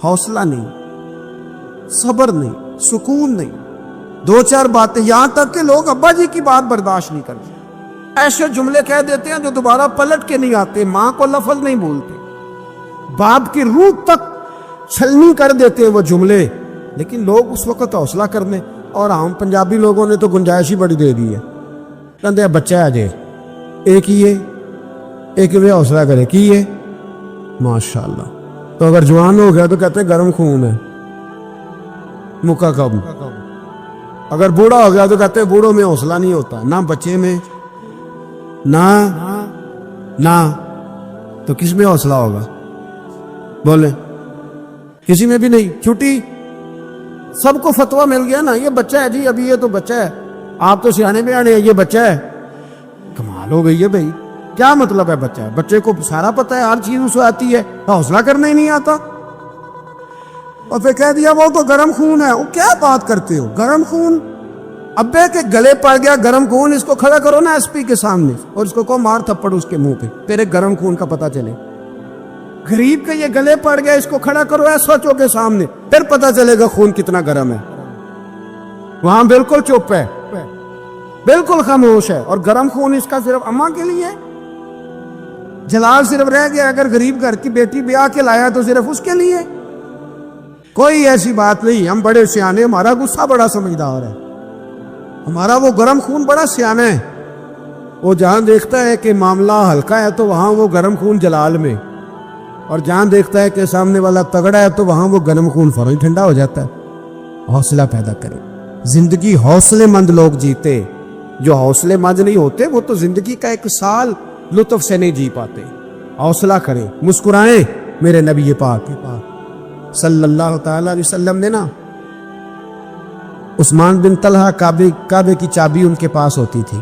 حوصلہ نہیں, صبر نہیں, سکون نہیں. دو چار باتیں, یہاں تک کہ لوگ ابا جی کی بات برداشت نہیں کرتے, ایسے جملے کہہ دیتے ہیں جو دوبارہ پلٹ کے نہیں آتے. ماں کو لفظ نہیں بولتے, باپ کی روح تک چھلنی کر دیتے ہیں وہ جملے, لیکن لوگ اس وقت حوصلہ کرنے. اور ہم پنجابی لوگوں نے تو گنجائش ہی بڑی دے دی ہے, کہتے بچہ ہے جے ایک ہی ہے, ایک بھی حوصلہ کرے کی ہے ماشاء اللہ. تو اگر جوان ہو گیا تو کہتے ہیں گرم خون ہے, مکہ کب. اگر بوڑھا ہو گیا تو کہتے ہیں بوڑھوں میں حوصلہ نہیں ہوتا, نہ بچے میں نہ تو کس میں حوصلہ ہوگا بولے, کسی میں بھی نہیں. چھٹی سب کو فتویٰ مل گیا نا, یہ بچہ ہے جی, ابھی یہ تو بچہ ہے, آپ تو سیانے میں آنے, یہ بچہ ہے. کمال ہو گئی ہے بھائی, کیا مطلب ہے بچہ ہے؟ بچے کو سارا پتہ ہے, ہر چیز اسے آتی ہے, حوصلہ کرنا ہی نہیں آتا. اور پھر کہہ دیا وہ تو گرم خون ہے. وہ کیا بات کرتے ہو, گرم خون؟ ابے کے گلے پڑ گیا گرم خون, اس کو کھڑا کرو نا ایس پی کے سامنے اور اس کو مار تھپڑ اس کے منہ پہ, پھر ایک گرم خون کا پتہ چلے. غریب کے یہ گلے پڑ گیا, اس کو کھڑا کرو ایس ایچ او کے سامنے, پھر پتہ چلے گا خون کتنا گرم ہے. وہاں بالکل چپ ہے, بالکل خاموش ہے. اور گرم خون اس کا صرف اماں کے لیے, جلال صرف رہ گیا اگر غریب گھر کی بیٹی بیاہ کے لایا تو صرف اس کے لیے. کوئی ایسی بات نہیں. ہم بڑے سیانے, ہمارا غصہ بڑا سمجھدار ہے, ہمارا وہ گرم خون بڑا سیانا ہے. وہ جہاں دیکھتا ہے کہ معاملہ ہلکا ہے تو وہاں وہ گرم خون جلال میں, اور جہاں دیکھتا ہے کہ سامنے والا تگڑا ہے تو وہاں وہ گرم خون فوراً ٹھنڈا ہو جاتا ہے. حوصلہ پیدا کریں. زندگی حوصلے مند لوگ جیتے, جو حوصلے مند نہیں ہوتے وہ تو زندگی کا ایک سال لطف سے نہیں جی پاتے. حوصلہ کریں, مسکرائیں. میرے نبی پاک صلی اللہ تعالی علیہ وسلم نے نا عثمان بن طلحہ, کعبے کی چابی ان کے پاس ہوتی تھی.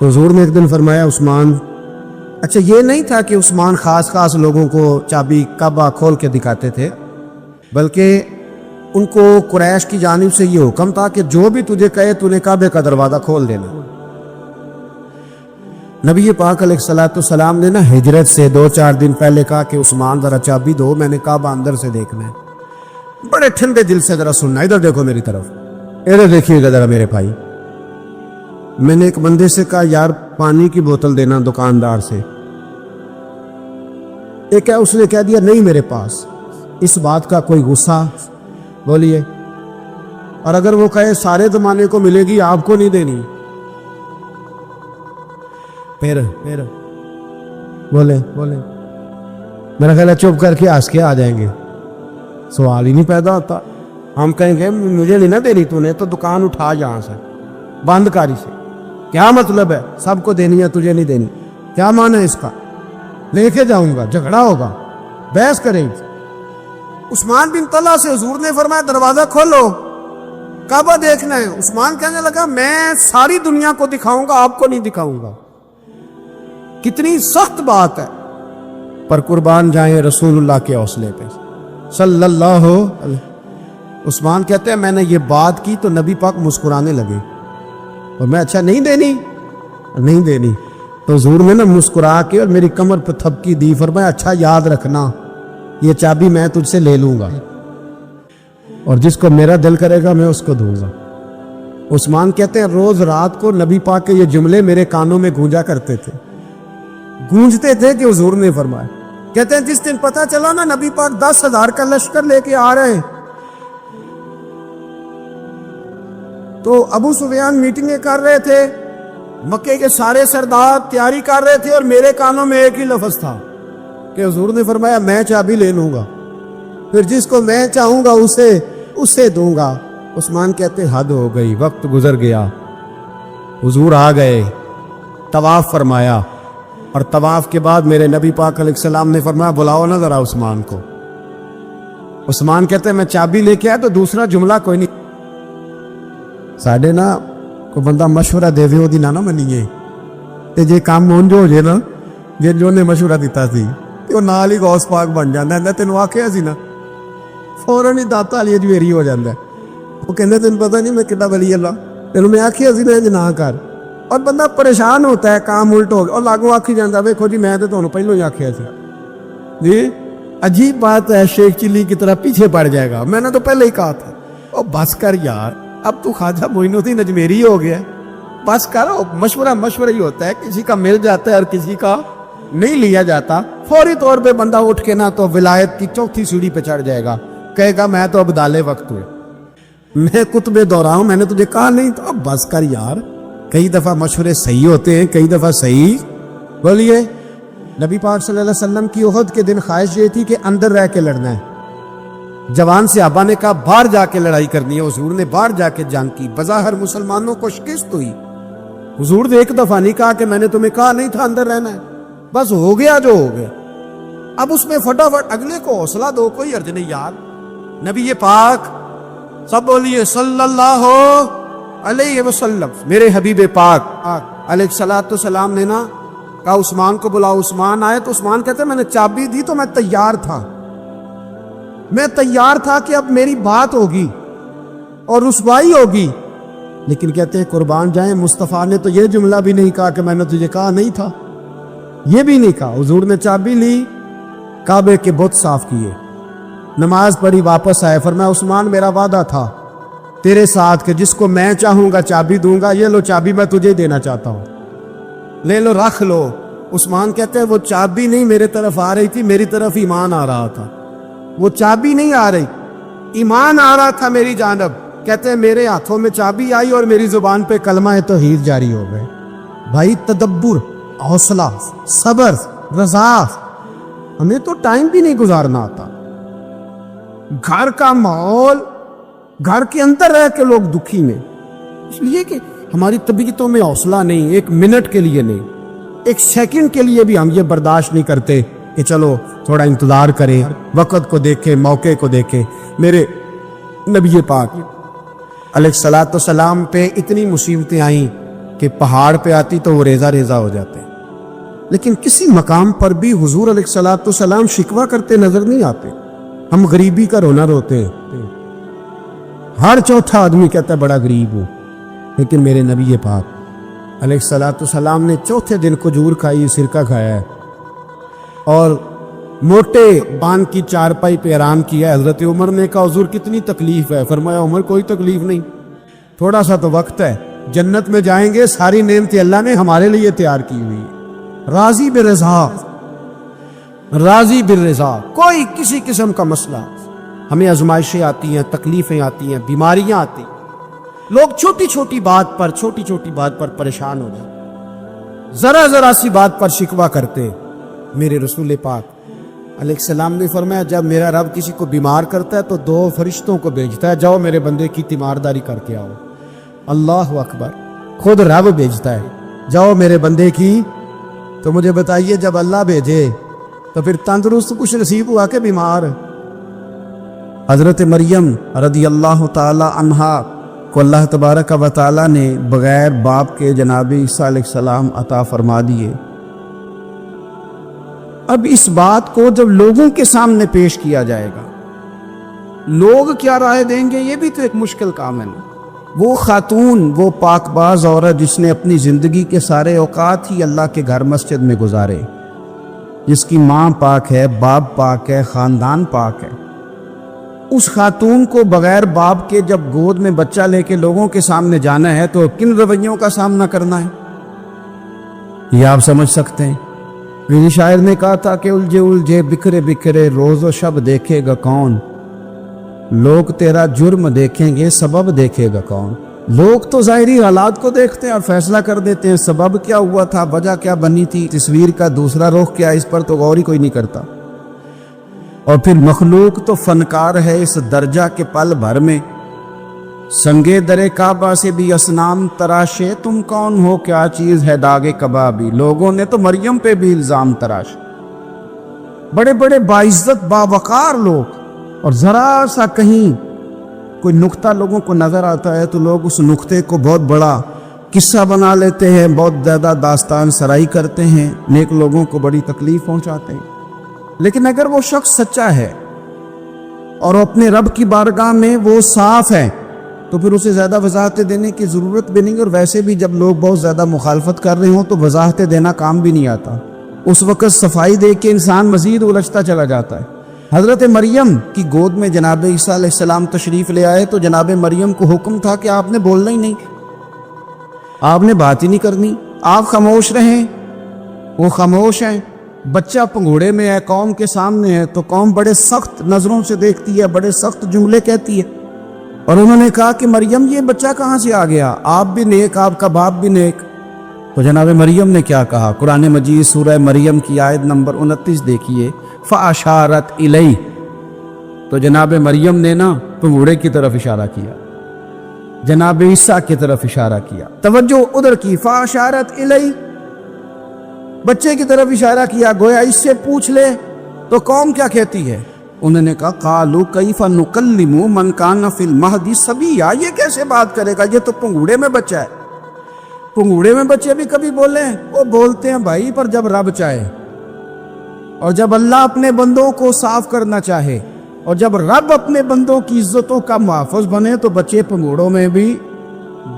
حضور نے ایک دن فرمایا عثمان, اچھا یہ نہیں تھا کہ عثمان خاص لوگوں کو چابی کعبہ کھول کے دکھاتے تھے, بلکہ ان کو قریش کی جانب سے یہ حکم تھا کہ جو بھی تجھے کہے تو نے کعبے کا دروازہ کھول دینا. نبی پاک علیہ الصلوۃ والسلام نے نا ہجرت سے 2-4 دن پہلے کہا کہ عثمان ذرا چابی دو, میں نے کعبہ اندر سے دیکھنا ہے. بڑے ٹھنڈے دل سے ذرا سننا, ادھر دیکھو میری طرف, ادھر دیکھیے گا ذرا میرے بھائی. میں نے ایک بندے سے کہا یار پانی کی بوتل دینا دکاندار سے, ایک ہے اس نے کہہ دیا نہیں میرے پاس. اس بات کا کوئی غصہ بولیے, اور اگر وہ کہے سارے زمانے کو ملے گی آپ کو نہیں دینی, پھر بولے میرا خیال ہے چپ کر کے ہنس کے آ جائیں گے, سوال ہی نہیں پیدا ہوتا. ہم کہیں گے مجھے نہیں نہ دینی, تو نے تو دکان اٹھا یہاں سے بند کاری سے, کیا مطلب ہے سب کو دینی ہے تجھے نہیں دینی, کیا معنی ہے اس کا؟ لے کے جاؤں گا, جھگڑا ہوگا, بحث کریں گے. عثمان بن طلحہ سے حضور نے فرمایا دروازہ کھولو, کعبہ دیکھنا ہے. عثمان کہنے لگا میں ساری دنیا کو دکھاؤں گا, آپ کو نہیں دکھاؤں گا. کتنی سخت بات ہے, پر قربان جائیں رسول اللہ کے حوصلے پہ صلی اللہ علیہ. عثمان کہتے ہیں میں نے یہ بات کی تو نبی پاک مسکرانے لگے, اور میں اچھا نہیں دینی, تو حضور نے نا مسکرا کے اور میری کمر پہ تھپکی دی, فرمایا اچھا یاد رکھنا یہ چابی میں تجھ سے لے لوں گا, اور جس کو میرا دل کرے گا میں اس کو دوں گا. عثمان کہتے ہیں روز رات کو نبی پاک کے یہ جملے میرے کانوں میں گونجا کرتے تھے, گونجتے تھے کہ حضور نے فرمایا. کہتے ہیں جس دن پتا چلا نا نبی پاک 10,000 کا لشکر لے کے آ رہے ہیں, تو ابو سفیان میٹنگیں کر رہے تھے, مکے کے سارے سردار تیاری کر رہے تھے, اور میرے کانوں میں ایک ہی لفظ تھا کہ حضور نے فرمایا میں چابی لے لوں گا, پھر جس کو میں چاہوں گا اسے دوں گا. عثمان کہتے حد ہو گئی, وقت گزر گیا, حضور آ گئے, طواف فرمایا, اور طواف کے بعد میرے نبی پاک علیہ السلام نے فرمایا بلاؤ نا ذرا عثمان کو. عثمان کہتے میں چابی لے کے آیا تو دوسرا جملہ کوئی نہیں. ساڈے نا کوئی بندہ مشورہ دے وہ نہ منیے, تے جے کام ہون جو ہو جائے نا جو نے مشورہ دیتا سی تے وہ نال ہی غوث پاک بن جاندا ہے. تینوں آکھیا سی نا فوراً ہی داتا علی جویری ہو جاندا ہے. وہ کہندے تینوں پتہ نہیں میں کڈا ولی اللہ, تینوں میں آکھیا سی نا انج نہ کر, اور بندہ پریشان ہوتا ہے کام الٹ ہو گیا, اور لاگوں آکھی جاندا ویکھو جی میں تے تانوں پہلوں ہی آکھیا سی جی عجیب بات ہے، شیخ چلی کی طرح پیچھے پڑ جائے گا، میں نے تو پہلے ہی کہا تھا۔ او بس کر یار، اب تو خواجہ معین الدین اجمیری ہو گیا، بس کرو۔ مشورہ ہی ہوتا ہے، کسی کا مل جاتا ہے اور کسی کا نہیں لیا جاتا۔ فوری طور پہ بندہ اٹھ کے نہ تو ولایت کی چوتھی سیڑھی پہ چڑھ جائے گا، کہے گا میں تو اب دالے وقت ہوئے، میں کتب دورہ ہوں، میں نے تجھے کہا نہیں تو۔ اب بس کر یار، کئی دفعہ مشورے صحیح ہوتے ہیں، کئی دفعہ صحیح۔ بولیے، نبی پاک صلی اللہ علیہ وسلم کی احد کے دن خواہش یہ تھی کہ اندر رہ کے لڑنا ہے۔ جوان صحابہ نے کہا باہر جا کے لڑائی کرنی ہے، حضور نے باہر جا کے جنگ کی، بظاہر مسلمانوں کو شکست ہوئی۔ حضور نے ایک دفعہ نہیں کہا کہ میں نے تمہیں کہا نہیں تھا اندر رہنا ہے، بس ہو گیا جو ہو گیا۔ اب اس میں فٹافٹ اگلے کو حوصلہ دو، کوئی حرج نہیں یار۔ نبی پاک، سب بولیے صلی اللہ علیہ وسلم، میرے حبیب پاک علیہ الصلوۃ والسلام نے نا کہا عثمان کو بلاؤ۔ عثمان آئے تو عثمان کہتے میں نے چابی دی تو میں تیار تھا، میں تیار تھا کہ اب میری بات ہوگی اور رسوائی ہوگی، لیکن کہتے ہیں قربان جائیں مصطفیٰ نے تو یہ جملہ بھی نہیں کہا کہ میں نے تجھے کہا نہیں تھا، یہ بھی نہیں کہا۔ حضور نے چابی لی، کعبے کے بت صاف کیے، نماز پڑھی، واپس آئے، فرمایا عثمان میرا وعدہ تھا تیرے ساتھ کہ جس کو میں چاہوں گا چابی دوں گا، یہ لو چابی میں تجھے دینا چاہتا ہوں، لے لو رکھ لو۔ عثمان کہتے ہیں وہ چابی نہیں میرے طرف آ رہی تھی، میری طرف ایمان آ رہا تھا، وہ چابی نہیں آ رہی، ایمان آ رہا تھا میری جانب۔ کہتے ہیں میرے ہاتھوں میں چابی آئی اور میری زبان پہ کلمہ توحید جاری ہو گئے۔ بھائی تدبر، حوصلہ، صبر، رضا، ہمیں تو ٹائم بھی نہیں گزارنا آتا۔ گھر کا ماحول، گھر کے اندر رہ کے لوگ دکھی میں، اس لیے کہ ہماری طبیعتوں میں حوصلہ نہیں، ایک منٹ کے لیے نہیں، ایک سیکنڈ کے لیے بھی ہم یہ برداشت نہیں کرتے کہ چلو تھوڑا انتظار کریں، وقت کو دیکھیں، موقع کو دیکھیں۔ میرے نبی پاک علیہ الصلوۃ والسلام پہ اتنی مصیبتیں آئیں کہ پہاڑ پہ آتی تو وہ ریزہ ریزہ ہو جاتے، لیکن کسی مقام پر بھی حضور علیہ الصلوۃ والسلام شکوہ کرتے نظر نہیں آتے۔ ہم غریبی کا رونا روتے ہیں، ہر چوتھا آدمی کہتا ہے بڑا غریب ہوں، لیکن میرے نبی پاک علیہ الصلوۃ والسلام نے چوتھے دن کھجور کھائی، سرکہ کھایا ہے اور موٹے بان کی چارپائی پہ آرام کیا ہے۔ حضرت عمر نے کہا حضور کتنی تکلیف ہے؟ فرمایا عمر کوئی تکلیف نہیں، تھوڑا سا تو وقت ہے، جنت میں جائیں گے، ساری نعمتیں اللہ نے ہمارے لیے تیار کی ہوئی ہے۔ راضی بالرضا، راضی بالرضا، کوئی کسی قسم کا مسئلہ۔ ہمیں آزمائشیں آتی ہیں، تکلیفیں آتی ہیں، بیماریاں آتی ہیں، لوگ چھوٹی چھوٹی بات پر پریشان ہو جاتے، ذرا سی بات پر شکوہ کرتے۔ میرے رسول پاک علیہ السلام نے فرمایا جب میرا رب کسی کو بیمار کرتا ہے تو 2 فرشتوں کو بھیجتا ہے، جاؤ میرے بندے کی تیمارداری کر کے آؤ۔ اللہ اکبر، خود رب بھیجتا ہے، جاؤ میرے بندے کی۔ تو مجھے بتائیے جب اللہ بھیجے تو پھر تندرست کچھ نصیب ہوا کہ بیمار؟ حضرت مریم رضی اللہ تعالی عنہا کو اللہ تبارک و تعالی نے بغیر باپ کے جناب عیسیٰ علیہ السلام عطا فرما دیے۔ اب اس بات کو جب لوگوں کے سامنے پیش کیا جائے گا، لوگ کیا رائے دیں گے؟ یہ بھی تو ایک مشکل کام ہے نا۔ وہ خاتون، وہ پاک باز عورت جس نے اپنی زندگی کے سارے اوقات ہی اللہ کے گھر مسجد میں گزارے، جس کی ماں پاک ہے، باپ پاک ہے، خاندان پاک ہے، اس خاتون کو بغیر باپ کے جب گود میں بچہ لے کے لوگوں کے سامنے جانا ہے تو کن رویوں کا سامنا کرنا ہے؟ یہ آپ سمجھ سکتے ہیں۔ میری شاعر نے کہا تھا کہ الجھے الجھے بکھرے بکھرے روز و شب دیکھے گا کون، لوگ تیرا جرم دیکھیں گے سبب دیکھے گا کون۔ لوگ تو ظاہری حالات کو دیکھتے ہیں اور فیصلہ کر دیتے ہیں، سبب کیا ہوا تھا، وجہ کیا بنی تھی، تصویر کا دوسرا رخ کیا، اس پر تو غور ہی کوئی نہیں کرتا۔ اور پھر مخلوق تو فنکار ہے اس درجہ کے پل بھر میں، سنگے در کعبہ سے بھی اسنام تراشے، تم کون ہو کیا چیز ہے داغ کبابی۔ لوگوں نے تو مریم پہ بھی الزام تراشے، بڑے بڑے باعزت باوقار لوگ، اور ذرا سا کہیں کوئی نقطہ لوگوں کو نظر آتا ہے تو لوگ اس نقطے کو بہت بڑا قصہ بنا لیتے ہیں، بہت زیادہ داستان سرائی کرتے ہیں، نیک لوگوں کو بڑی تکلیف پہنچاتے ہیں۔ لیکن اگر وہ شخص سچا ہے اور اپنے رب کی بارگاہ میں وہ صاف ہے تو پھر اسے زیادہ وضاحتیں دینے کی ضرورت بھی نہیں، اور ویسے بھی جب لوگ بہت زیادہ مخالفت کر رہے ہوں تو وضاحتیں دینا کام بھی نہیں آتا، اس وقت صفائی دے کے انسان مزید الجھتا چلا جاتا ہے۔ حضرت مریم کی گود میں جناب عیسیٰ علیہ السلام تشریف لے آئے تو جناب مریم کو حکم تھا کہ آپ نے بولنا ہی نہیں، آپ نے بات ہی نہیں کرنی، آپ خاموش رہیں۔ وہ خاموش ہیں۔ بچہ پنگوڑے میں ہے، قوم کے سامنے ہے، تو قوم بڑے سخت نظروں سے دیکھتی ہے، بڑے سخت جملے کہتی ہے۔ اور انہوں نے کہا کہ مریم یہ بچہ کہاں سے آ گیا؟ آپ بھی نیک، آپ کا باپ بھی نیک۔ تو جناب مریم نے کیا کہا؟ قرآن مجید سورہ مریم کی آیت نمبر 29 دیکھیے، فَأَشَارَتْ إِلَيْهِ۔ تو جناب مریم نے نا پنگوڑے کی طرف اشارہ کیا، جناب عیسیٰ کی طرف اشارہ کیا، توجہ ادھر کی، فَأَشَارَتْ إِلَيْهِ، بچے کی طرف اشارہ کیا، گویا اس سے پوچھ لے تو قوم کیا کہتی ہے؟ انہوں نے کہا قَالُوا كَيْفَ نُكَلِّمُ مَنْ كَانَ فِي الْمَهْدِ صَبِيًّا، یہ کیسے بات کرے گا، یہ تو پنگوڑے میں بچہ ہے۔ پنگوڑے میں بچے بھی کبھی بولیں؟ وہ بولتے ہیں بھائی، پر جب رب چاہے، اور جب اللہ اپنے بندوں کو صاف کرنا چاہے، اور جب رب اپنے بندوں کی عزتوں کا محافظ بنے تو بچے پنگوڑوں میں بھی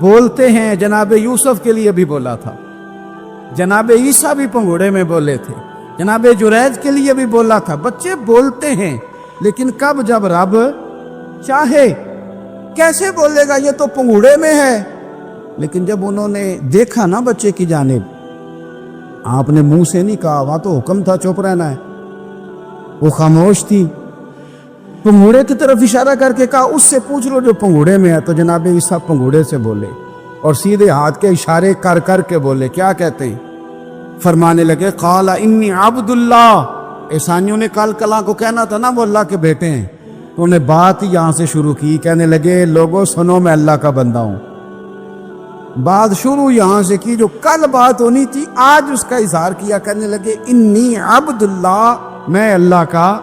بولتے ہیں۔ جناب یوسف کے لیے بھی بولا تھا، جناب عیسیٰ بھی پنگوڑے میں بولے تھے، جناب جریج کے لیے بھی بولا تھا۔ بچے بولتے ہیں، لیکن کب؟ جب رب چاہے۔ کیسے بولے گا، یہ تو پنگوڑے میں ہے۔ لیکن جب انہوں نے دیکھا نا بچے کی جانب، آپ نے منہ سے نہیں کہا، وہاں تو حکم تھا چپ رہنا ہے، وہ خاموش تھی۔ پنگوڑے کی طرف اشارہ کر کے کہا اس سے پوچھ لو جو پنگوڑے میں ہے۔ تو جناب عیسیٰ پنگوڑے سے بولے اور سیدھے ہاتھ کے اشارے کر کر کے بولے۔ کیا کہتے ہیں؟ فرمانے لگے قال انی عبد اللہ۔ عیسائیوں نے کل کلا کو کہنا تھا نا وہ اللہ کے بیٹے ہیں، تو انہیں بات ہی یہاں سے شروع کی، کہنے لگے لوگوں سنو میں اللہ کا بندہ ہوں۔ بات شروع یہاں سے کی، جو کل بات ہونی تھی آج اس کا اظہار کیا، کہنے لگے انی عبد اللہ، میں اللہ کا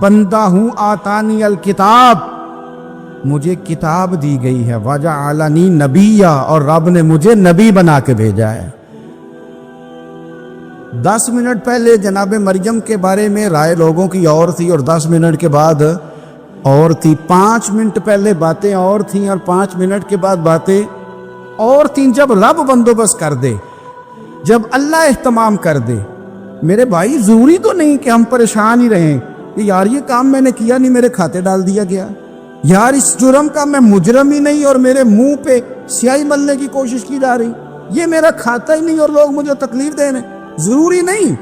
بندہ ہوں، آتانی الکتاب، مجھے کتاب دی گئی ہے، وجعلنی نبیّا، اور رب نے مجھے نبی بنا کے بھیجا ہے۔ 10 منٹ پہلے جناب مریم کے بارے میں رائے لوگوں کی اور تھی، اور 10 منٹ کے بعد اور تھی۔ 5 منٹ پہلے باتیں اور تھیں، اور 5 منٹ کے بعد باتیں اور تین۔ جب رب بندوبست کر دے، جب اللہ اہتمام کر دے، میرے بھائی ضروری تو نہیں کہ ہم پریشان ہی رہیں کہ یار یہ کام میں نے کیا نہیں، میرے کھاتے ڈال دیا گیا، یار اس جرم کا میں مجرم ہی نہیں اور میرے منہ پہ سیاہی ملنے کی کوشش کی جا رہی، یہ میرا کھاتا ہی نہیں اور لوگ مجھے تکلیف دے رہے ہیں۔ ضروری نہیں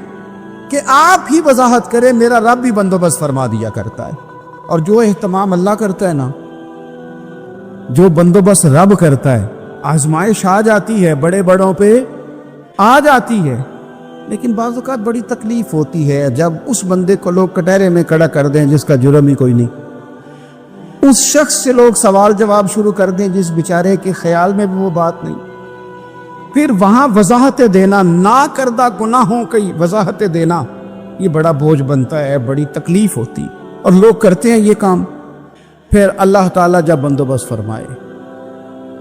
کہ آپ ہی وضاحت کریں، میرا رب بھی بندوبست فرما دیا کرتا ہے۔ اور جو اہتمام اللہ کرتا ہے نا، جو بندوبست رب کرتا ہے، آزمائش آ جاتی ہے، بڑے بڑوں پہ آ جاتی ہے، لیکن بعض اوقات بڑی تکلیف ہوتی ہے جب اس بندے کو لوگ کٹہرے میں کھڑا کر دیں جس کا جرم ہی کوئی نہیں، اس شخص سے لوگ سوال جواب شروع کر دیں جس بیچارے کے خیال میں بھی وہ بات نہیں، پھر وہاں وضاحت دینا، نہ کردہ گناہوں کی وضاحت دینا، یہ بڑا بوجھ بنتا ہے، بڑی تکلیف ہوتی، اور لوگ کرتے ہیں یہ کام۔ پھر اللہ تعالیٰ جب بندوبست فرمائے،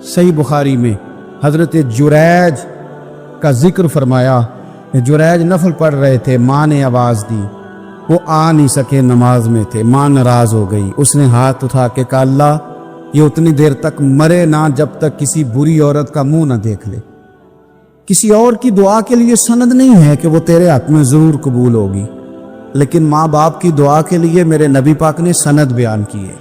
صحیح بخاری میں حضرت جریج کا ذکر فرمایا، جریج نفل پڑھ رہے تھے، ماں نے آواز دی، وہ آ نہیں سکے، نماز میں تھے، ماں ناراض ہو گئی، اس نے ہاتھ اٹھا کے کہا اللہ یہ اتنی دیر تک مرے نہ جب تک کسی بری عورت کا منہ نہ دیکھ لے۔ کسی اور کی دعا کے لیے سند نہیں ہے کہ وہ تیرے حق میں ضرور قبول ہوگی، لیکن ماں باپ کی دعا کے لیے میرے نبی پاک نے سند بیان کی ہے۔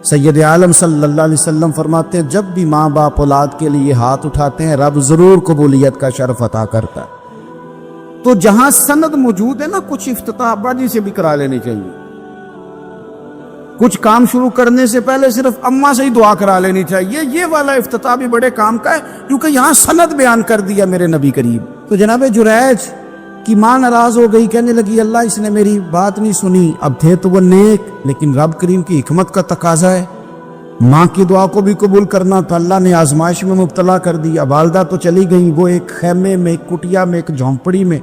سید عالم صلی اللہ علیہ وسلم فرماتے ہیں جب بھی ماں باپ اولاد کے لیے ہاتھ اٹھاتے ہیں رب ضرور قبولیت کا شرف عطا کرتا ہے۔ تو جہاں سند موجود ہے نا، کچھ افتتاح بازی سے بھی کرا لینی چاہیے، کچھ کام شروع کرنے سے پہلے صرف اماں سے ہی دعا کرا لینی چاہیے، یہ والا افتتاح بھی بڑے کام کا ہے کیونکہ یہاں سند بیان کر دیا میرے نبی کریم۔ تو جناب جریج کی ماں ناراض ہو گئی، کہنے لگی اللہ اس نے میری بات نہیں سنی، اب تھے تو وہ نیک، لیکن رب کریم کی حکمت کا تقاضا ہے، ماں کی دعا کو بھی قبول کرنا، تو اللہ نے آزمائش میں مبتلا کر دیا۔ والدہ تو چلی گئیں، وہ ایک خیمے میں، ایک کٹیا میں، ایک جھونپڑی میں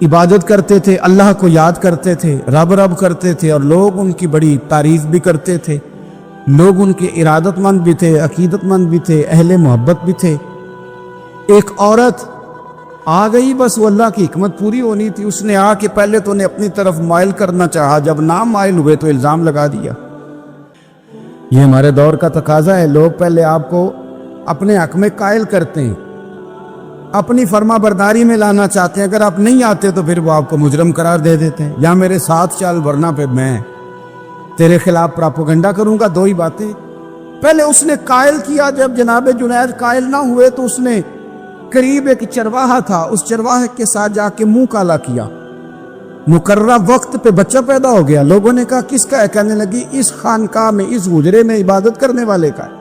عبادت کرتے تھے، اللہ کو یاد کرتے تھے، رب رب کرتے تھے، اور لوگ ان کی بڑی تعریف بھی کرتے تھے، لوگ ان کے ارادت مند بھی تھے، عقیدت مند بھی تھے، اہل محبت بھی تھے۔ ایک عورت آ گئی، بس وہ اللہ کی حکمت پوری ہونی تھی، اس نے آ کے پہلے تو انہیں اپنی طرف مائل کرنا چاہا، جب نہ مائل ہوئے تو الزام لگا دیا۔ یہ ہمارے دور کا تقاضا ہے، لوگ پہلے آپ کو اپنے حق میں قائل کرتے ہیں، اپنی فرما برداری میں لانا چاہتے ہیں. اگر آپ نہیں آتے تو پھر وہ آپ کو مجرم قرار دے دیتے ہیں. یا میرے ساتھ چل ورنہ پہ میں تیرے خلاف پراپوگنڈا کروں گا. دو ہی باتیں. پہلے اس نے قائل کیا. جب جناب جنید قائل نہ ہوئے تو اس نے قریب ایک چرواہا تھا, اس چرواہے کے ساتھ جا کے منہ کالا کیا. مقررہ وقت پہ بچہ پیدا ہو گیا. لوگوں نے کہا کس کا ہے؟ کہنے لگی اس خانقاہ میں, اس حجرے میں عبادت کرنے والے کا ہے.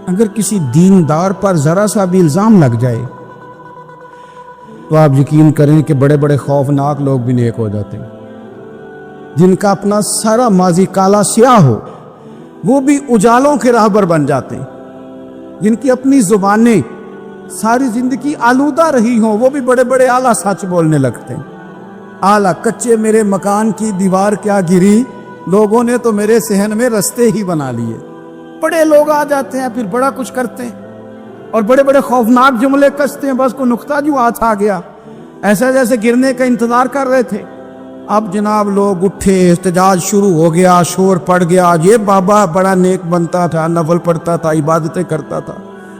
اگر کسی دیندار پر ذرا سا بھی الزام لگ جائے تو آپ یقین کریں کہ بڑے بڑے خوفناک لوگ بھی نیک ہو جاتے ہیں. جن کا اپنا سارا ماضی کالا سیاہ ہو وہ بھی اجالوں کے راہبر بن جاتے ہیں. جن کی اپنی زبانیں ساری زندگی آلودہ رہی ہوں وہ بھی بڑے بڑے اعلیٰ سچ بولنے لگتے ہیں. اعلیٰ کچے میرے مکان کی دیوار کیا گری, لوگوں نے تو میرے صحن میں رستے ہی بنا لیے. بڑے لوگ آ جاتے ہیں پھر بڑا کچھ کرتے ہیں اور بڑے بڑے خوفناک جملے کستے ہیں. بس کو نقطہ جو ہاتھ آ گیا ایسا جیسے گرنے کا انتظار کر رہے تھے. اب جناب لوگ اٹھے, احتجاج شروع ہو گیا, شور پڑ گیا. یہ بابا بڑا نیک بنتا تھا, نفل پڑھتا تھا, عبادتیں کرتا تھا,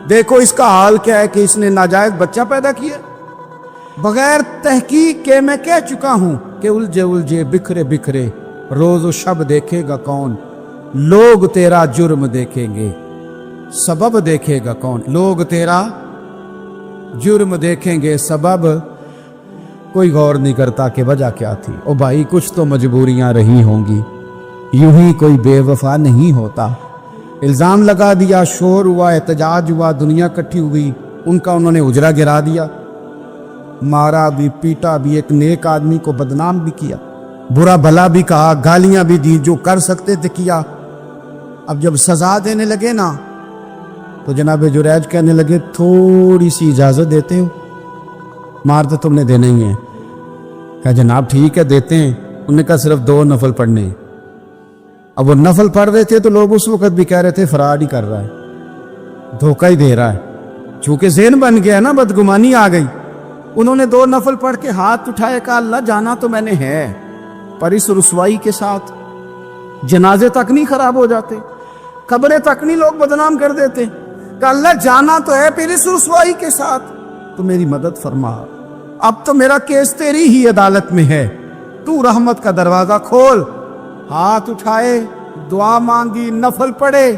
دیکھو اس کا حال کیا ہے کہ اس نے ناجائز بچہ پیدا کیا. بغیر تحقیق کے میں کہہ چکا ہوں کہ الجھے الجھے بکھرے بکھرے روز و شب دیکھے گا کون. لوگ تیرا جرم دیکھیں گے, سبب دیکھے گا کون. لوگ تیرا جرم دیکھیں گے, سبب کوئی غور نہیں کرتا کہ وجہ کیا تھی. او بھائی کچھ تو مجبوریاں رہی ہوں گی, یوں ہی کوئی بے وفا نہیں ہوتا. الزام لگا دیا, شور ہوا, احتجاج ہوا, دنیا کٹھی ہوئی. ان کا انہوں نے اجرا گرا دیا, مارا بھی, پیٹا بھی, ایک نیک آدمی کو بدنام بھی کیا, برا بھلا بھی کہا, گالیاں بھی دی, جو کر سکتے تھے کیا. اب جب سزا دینے لگے نا تو جناب جریج کہنے لگے تھوڑی سی اجازت دیتے ہو, مار تو تم نے دینا ہی ہے. کہا جناب ٹھیک ہے دیتے ہیں. انہوں نے کہا صرف 2 نفل پڑھنے ہیں. اب وہ نفل پڑھ رہے تھے تو لوگ اس وقت بھی کہہ رہے تھے فراڈ ہی کر رہا ہے, دھوکہ ہی دے رہا ہے. چونکہ ذہن بن گیا نا, بدگمانی آ گئی. انہوں نے 2 نفل پڑھ کے ہاتھ اٹھائے, کہا اللہ جانا تو میں نے ہے, پر اس رسوائی کے ساتھ جنازے تک نہیں خراب ہو جاتے, قبریں تک نہیں لوگ بدنام کر دیتے. کہ اللہ جانا تو ہے, پھر اس رسوائی کے ساتھ تو میری مدد فرما. اب تو میرا کیس تیری ہی عدالت میں ہے, تو رحمت کا دروازہ کھول. ہاتھ اٹھائے, دعا مانگی, نفل پڑھے,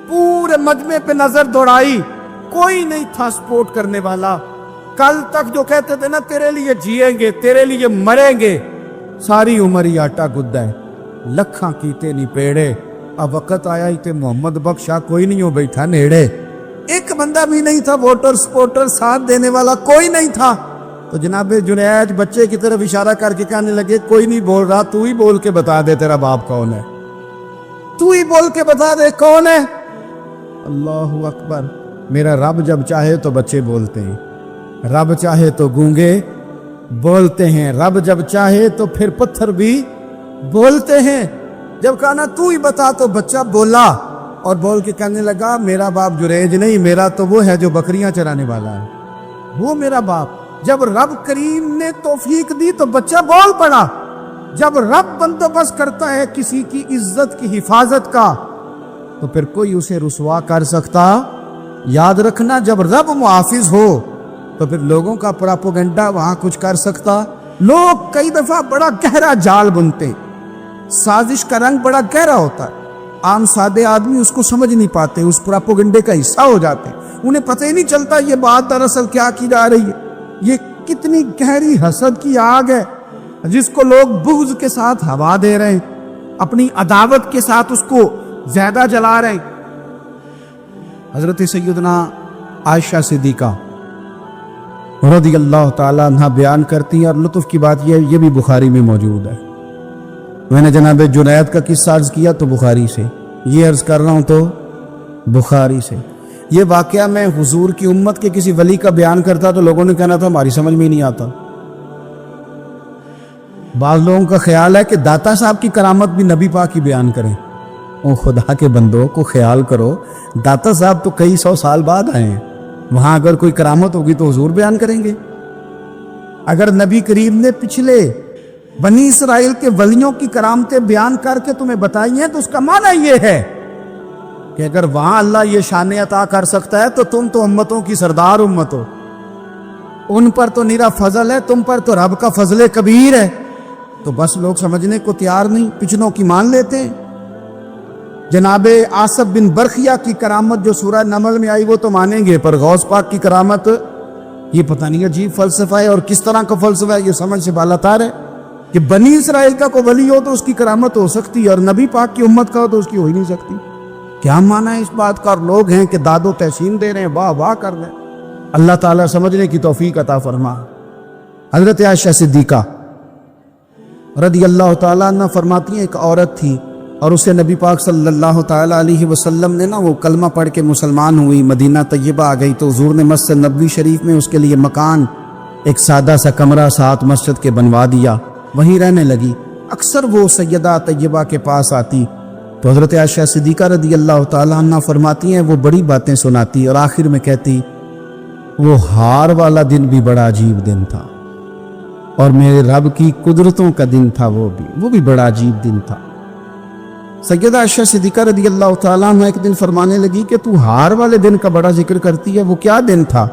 پورے مجمع پہ نظر دوڑائی, کوئی نہیں تھا سپورٹ کرنے والا. کل تک جو کہتے تھے نا تیرے لیے جیئیں گے, تیرے لیے مریں گے, ساری عمر ہی آٹا گدہ ہے, لکھاں کیتے نہیں پیڑے. اب وقت آیا ہی تے محمد بخشا کوئی نہیں ہو بیٹھا نیڑے. ایک بندہ بھی نہیں تھا, ووٹر سپورٹر ساتھ دینے والا کوئی نہیں تھا. تو جناب جنید بچے کی طرف اشارہ کر کے کہنے لگے کوئی نہیں بول رہا, تو ہی بول کے بتا دے تیرا باپ کون ہے, تو ہی بول کے بتا دے کون ہے. اللہ اکبر. میرا رب جب چاہے تو بچے بولتے ہیں, رب چاہے تو گونگے بولتے ہیں, رب جب چاہے تو پھر پتھر بھی بولتے ہیں. جب کہا نا تو ہی بتا تو بچہ بولا, اور بول کے کہنے لگا میرا باپ جریج نہیں, میرا تو وہ ہے جو بکریاں چرانے والا ہے, وہ میرا باپ. جب رب کریم نے توفیق دی تو بچہ بول پڑا. جب رب بندوبست کرتا ہے کسی کی عزت کی حفاظت کا تو پھر کوئی اسے رسوا کر سکتا. یاد رکھنا جب رب محافظ ہو تو پھر لوگوں کا پراپوگنڈا وہاں کچھ کر سکتا. لوگ کئی دفعہ بڑا گہرا جال بنتے, سازش کا رنگ بڑا گہرا ہوتا ہے, عام سادے آدمی اس کو سمجھ نہیں پاتے, اس پراپوگنڈے کا حصہ ہو جاتے, انہیں پتہ ہی نہیں چلتا یہ بات دراصل کیا کی جا رہی ہے. یہ کتنی گہری حسد کی آگ ہے جس کو لوگ بغض کے ساتھ ہوا دے رہے ہیں, اپنی عداوت کے ساتھ اس کو زیادہ جلا رہے ہیں. حضرت سیدنا عائشہ صدیقہ رضی اللہ تعالیٰ عنہ بیان کرتی ہیں, اور لطف کی بات یہ بھی بخاری میں موجود ہے. میں نے جناب جنید کا قصہ عرض کیا تو بخاری سے, یہ عرض کر رہا ہوں تو بخاری سے. یہ واقعہ میں حضور کی امت کے کسی ولی کا بیان کرتا تو لوگوں نے کہنا تھا ہماری سمجھ میں ہی نہیں آتا. بعض لوگوں کا خیال ہے کہ داتا صاحب کی کرامت بھی نبی پاک کی بیان کریں. او خدا کے بندوں کو خیال کرو, داتا صاحب تو کئی 100 سال بعد آئے ہیں, وہاں اگر کوئی کرامت ہوگی تو حضور بیان کریں گے. اگر نبی کریم نے پچھلے بنی اسرائیل کے ولیوں کی کرامتیں بیان کر کے تمہیں بتائی ہیں تو اس کا معنی یہ ہے کہ اگر وہاں اللہ یہ شان عطا کر سکتا ہے تو تم تو امتوں کی سردار امت ہو، ان پر تو نیرا فضل ہے، تم پر تو رب کا فضل کبیر ہے۔ تو بس لوگ سمجھنے کو تیار نہیں، پچھلوں کی مان لیتے ہیں۔ جناب آصف بن برخیہ کی کرامت جو سورہ نمل میں آئی وہ تو مانیں گے، پر غوث پاک کی کرامت یہ پتہ نہیں عجیب فلسفہ ہے اور کس طرح کا فلسفہ ہے، یہ سمجھ سے بالاتار ہے کہ بنی اسرائیل کا کوئی ولی ہو تو اس کی کرامت ہو سکتی ہے اور نبی پاک کی امت کا ہو تو اس کی ہو ہی نہیں سکتی۔ کیا معنی ہے اس بات کا؟ اور لوگ ہیں کہ داد و تحسین دے رہے ہیں، واہ واہ کر رہے ہیں۔ اللہ تعالیٰ سمجھنے کی توفیق عطا فرما۔ حضرت عائشہ صدیقہ رضی اللہ تعالیٰ عنہ فرماتی ہیں ایک عورت تھی اور اسے نبی پاک صلی اللہ تعالیٰ علیہ وسلم نے وہ کلمہ پڑھ کے مسلمان ہوئی، مدینہ طیبہ آ گئی تو حضور نے مسجد نبوی شریف میں اس کے لیے مکان، ایک سادہ سا کمرہ ساتھ مسجد کے بنوا دیا، وہیں رہنے لگی۔ اکثر وہ سیدہ طیبہ کے پاس آتی تو حضرت عائشہ صدیقہ رضی اللہ تعالیٰ عنہ فرماتی ہیں وہ بڑی باتیں سناتی اور آخر میں کہتی وہ ہار والا دن بھی بڑا عجیب دن تھا اور میرے رب کی قدرتوں کا دن تھا، وہ بھی بڑا عجیب دن تھا۔ سیدہ عائشہ صدیقہ رضی اللہ تعالیٰ عنہ ایک دن فرمانے لگی کہ تو ہار والے دن کا بڑا ذکر کرتی ہے، وہ کیا دن تھا؟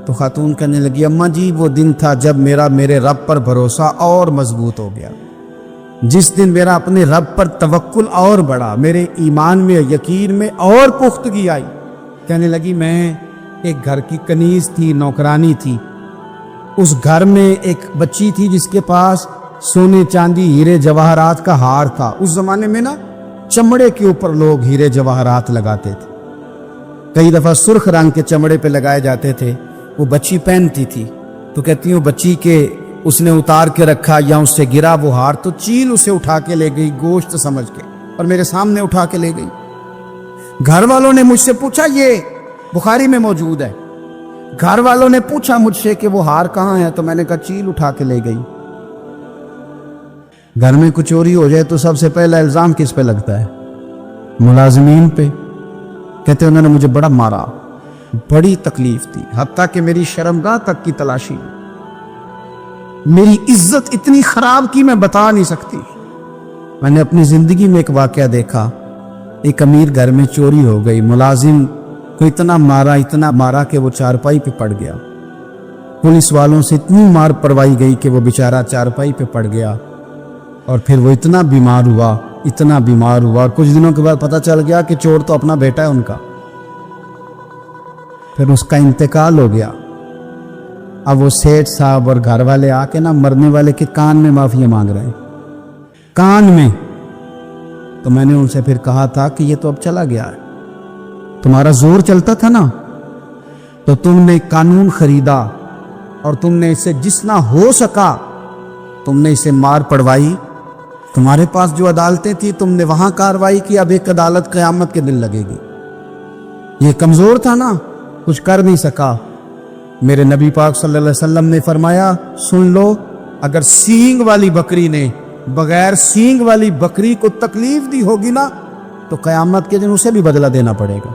تو خاتون کہنے لگی اماں جی وہ دن تھا جب میرے رب پر بھروسہ اور مضبوط ہو گیا، جس دن میرا اپنے رب پر توکل اور بڑھا، میرے ایمان میں یقین میں اور پختگی آئی۔ کہنے لگی میں ایک گھر کی کنیز تھی، نوکرانی تھی، اس گھر میں ایک بچی تھی جس کے پاس سونے چاندی ہیرے جواہرات کا ہار تھا۔ اس زمانے میں چمڑے کے اوپر لوگ ہیرے جواہرات لگاتے تھے، کئی دفعہ سرخ رنگ کے چمڑے پہ لگائے جاتے تھے، وہ بچی پہنتی تھی تو کہتی ہوں بچی کے اس نے اتار کے رکھا یا اس سے گرا وہ ہار تو چیل اسے اٹھا کے لے گئی گوشت سمجھ کے اور میرے سامنے اٹھا کے لے گئی۔ گھر والوں نے مجھ سے پوچھا، یہ بخاری میں موجود ہے، گھر والوں نے پوچھا مجھ سے کہ وہ ہار کہاں ہے تو میں نے کہا چیل اٹھا کے لے گئی۔ گھر میں کچھ چوری ہو جائے تو سب سے پہلا الزام کس پہ لگتا ہے؟ ملازمین پہ۔ کہتے انہوں نے مجھے بڑا مارا، بڑی تکلیف تھی، حتیٰ کہ میری شرمگاہ تک کی تلاشی، میری عزت اتنی خراب کی میں بتا نہیں سکتی۔ میں نے اپنی زندگی میں ایک واقعہ دیکھا، ایک امیر گھر میں چوری ہو گئی، ملازم کو اتنا مارا کہ وہ چارپائی پہ پڑ گیا، پولیس والوں سے اتنی مار پڑوائی گئی کہ وہ بیچارہ چارپائی پہ پڑ گیا اور پھر وہ اتنا بیمار ہوا اور کچھ دنوں کے بعد پتہ چل گیا کہ چور تو اپنا بیٹا ہے ان کا، پھر اس کا انتقال ہو گیا۔ اب وہ سیٹھ صاحب اور گھر والے آ کے مرنے والے کے کان میں معافی مانگ رہے ہیں، کان میں۔ تو میں نے ان سے پھر کہا تھا کہ یہ تو اب چلا گیا ہے، تمہارا زور چلتا تھا نا تو تم نے قانون خریدا اور تم نے اسے جتنا ہو سکا تم نے اسے مار پڑوائی، تمہارے پاس جو عدالتیں تھی تم نے وہاں کاروائی کی، اب ایک عدالت قیامت کے دن لگے گی۔ یہ کمزور تھا نا، کچھ کر نہیں سکا۔ میرے نبی پاک صلی اللہ علیہ وسلم نے فرمایا سن لو، اگر سینگ والی بکری نے بغیر سینگ والی بکری کو تکلیف دی ہوگی نا تو قیامت کے دن اسے بھی بدلہ دینا پڑے گا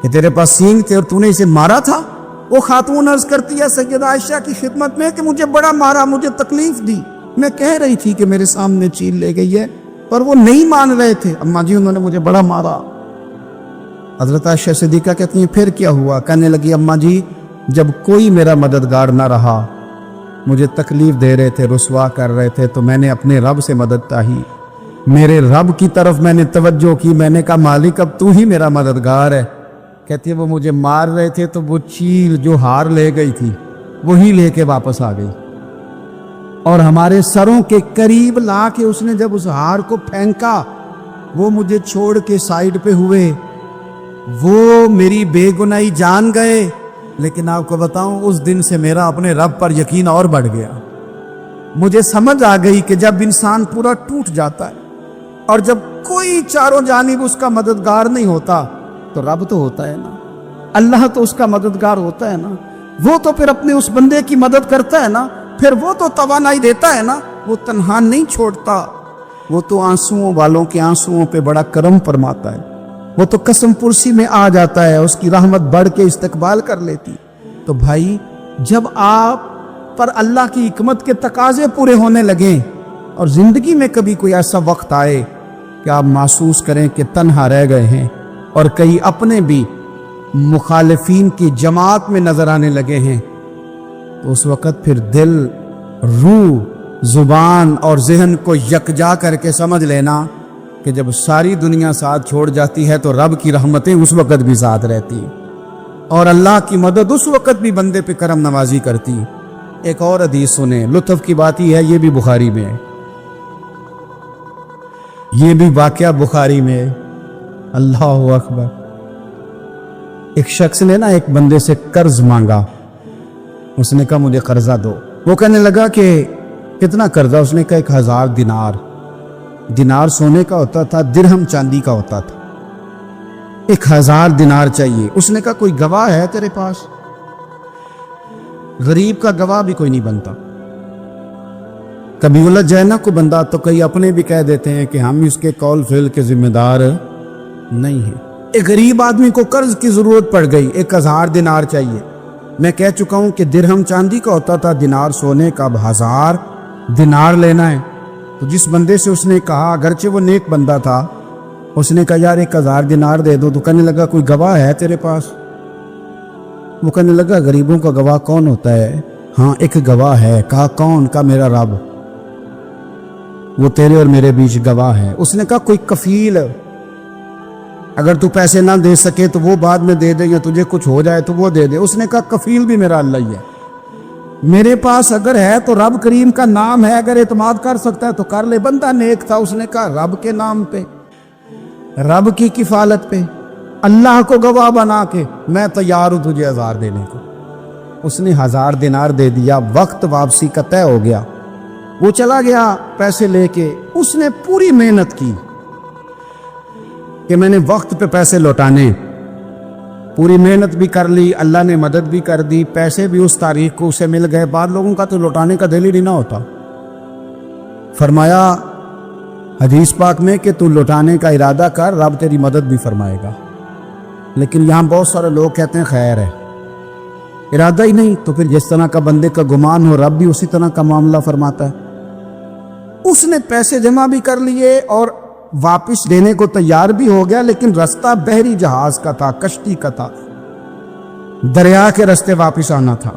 کہ تیرے پاس سینگ تھے اور تو نے اسے مارا تھا۔ وہ خاتون عرض کرتی ہے سیدہ عائشہ کی خدمت میں کہ مجھے بڑا مارا، مجھے تکلیف دی، میں کہہ رہی تھی کہ میرے سامنے چیل لے گئی ہے پر وہ نہیں مان رہے تھے، اماں جی انہوں نے مجھے بڑا مارا۔ حضرت عائشہ صدیقہ کہتی ہیں پھر کیا ہوا؟ کہنے لگی اماں جی جب کوئی میرا مددگار نہ رہا، مجھے تکلیف دے رہے تھے، رسوا کر رہے تھے، تو میں نے اپنے رب سے مدد چاہی، میرے رب کی طرف میں نے توجہ کی، میں نے کہا مالک اب تو ہی میرا مددگار ہے۔ کہتی ہے وہ مجھے مار رہے تھے تو وہ چیل جو ہار لے گئی تھی وہی لے کے واپس آ گئی اور ہمارے سروں کے قریب لا کے اس نے جب اس ہار کو پھینکا وہ مجھے چھوڑ کے سائیڈ پہ ہوئے، وہ میری بے گناہی جان گئے، لیکن آپ کو بتاؤں اس دن سے میرا اپنے رب پر یقین اور بڑھ گیا۔ مجھے سمجھ آ گئی کہ جب انسان پورا ٹوٹ جاتا ہے اور جب کوئی چاروں جانب اس کا مددگار نہیں ہوتا تو رب تو ہوتا ہے نا، اللہ تو اس کا مددگار ہوتا ہے نا، وہ تو پھر اپنے اس بندے کی مدد کرتا ہے نا، پھر وہ تو توانائی دیتا ہے نا، وہ تنہا نہیں چھوڑتا، وہ تو آنسوؤں والوں کے آنسوؤں پہ بڑا کرم فرماتا ہے، وہ تو قسم پرسی میں آ جاتا ہے، اس کی رحمت بڑھ کے استقبال کر لیتی۔ تو بھائی جب آپ پر اللہ کی حکمت کے تقاضے پورے ہونے لگیں اور زندگی میں کبھی کوئی ایسا وقت آئے کہ آپ محسوس کریں کہ تنہا رہ گئے ہیں اور کئی اپنے بھی مخالفین کی جماعت میں نظر آنے لگے ہیں، تو اس وقت پھر دل، روح، زبان اور ذہن کو یکجا کر کے سمجھ لینا کہ جب ساری دنیا ساتھ چھوڑ جاتی ہے تو رب کی رحمتیں اس وقت بھی ساتھ رہتی ہیں، اور اللہ کی مدد اس وقت بھی بندے پہ کرم نوازی کرتی۔ ایک اور حدیث سنیں، لطف کی بات یہ ہے، یہ بھی بخاری میں ہے، یہ بھی واقعہ بخاری میں ہے۔ اللہ اکبر۔ ایک شخص نے نا ایک بندے سے قرض مانگا، اس نے کہا مجھے قرضہ دو۔ وہ کہنے لگا کہ کتنا قرضہ؟ اس نے کہا 1000 دینار۔ دینار سونے کا ہوتا تھا، درہم چاندی کا ہوتا تھا۔ 1000 دینار چاہیے۔ اس نے کہا کوئی گواہ ہے تیرے پاس؟ غریب کا گواہ بھی کوئی نہیں بنتا، کبھی الجھ جائے نا کوئی بندہ تو کئی اپنے بھی کہہ دیتے ہیں کہ ہم اس کے قول فعل کے ذمہ دار نہیں ہیں۔ ایک غریب آدمی کو قرض کی ضرورت پڑ گئی، 1000 دینار چاہیے۔ میں کہہ چکا ہوں کہ درہم چاندی کا ہوتا تھا، دینار سونے کا، اب 1000 دینار لینا ہے۔ تو جس بندے سے اس نے کہا، اگرچہ وہ نیک بندہ تھا، اس نے کہا یار 1000 دینار دے دو، تو کہنے لگا کوئی گواہ ہے تیرے پاس؟ وہ کہنے لگا غریبوں کا گواہ کون ہوتا ہے؟ ہاں ایک گواہ ہے۔ کہا کون؟ کہا میرا رب، وہ تیرے اور میرے بیچ گواہ ہے۔ اس نے کہا کوئی کفیل، اگر تو پیسے نہ دے سکے تو وہ بعد میں دے دے، یا تجھے کچھ ہو جائے تو وہ دے دے۔ اس نے کہا کفیل بھی میرا اللہ ہی ہے، میرے پاس اگر ہے تو رب کریم کا نام ہے، اگر اعتماد کر سکتا ہے تو کر لے۔ بندہ نیک تھا، اس نے کہا رب کے نام پہ، رب کی کفالت پہ، اللہ کو گواہ بنا کے میں تیار ہوں تجھے 1000 دینے کو۔ اس نے 1000 دینار دے دیا۔ وقت واپسی کا طے ہو گیا، وہ چلا گیا پیسے لے کے۔ اس نے پوری محنت کی کہ میں نے وقت پہ پیسے لوٹانے، پوری محنت بھی کر لی، اللہ نے مدد بھی کر دی، پیسے بھی اس تاریخ کو اسے مل گئے۔ بعض لوگوں کا تو لوٹانے کا دل ہی نہیں نہ ہوتا۔ فرمایا حدیث پاک میں کہ تو لوٹانے کا ارادہ کر، رب تیری مدد بھی فرمائے گا۔ لیکن یہاں بہت سارے لوگ کہتے ہیں خیر ہے، ارادہ ہی نہیں، تو پھر جس طرح کا بندے کا گمان ہو رب بھی اسی طرح کا معاملہ فرماتا ہے۔ اس نے پیسے جمع بھی کر لیے اور واپس دینے کو تیار بھی ہو گیا، لیکن رستہ بحری جہاز کا تھا، کشتی کا تھا، دریا کے رستے واپس آنا تھا۔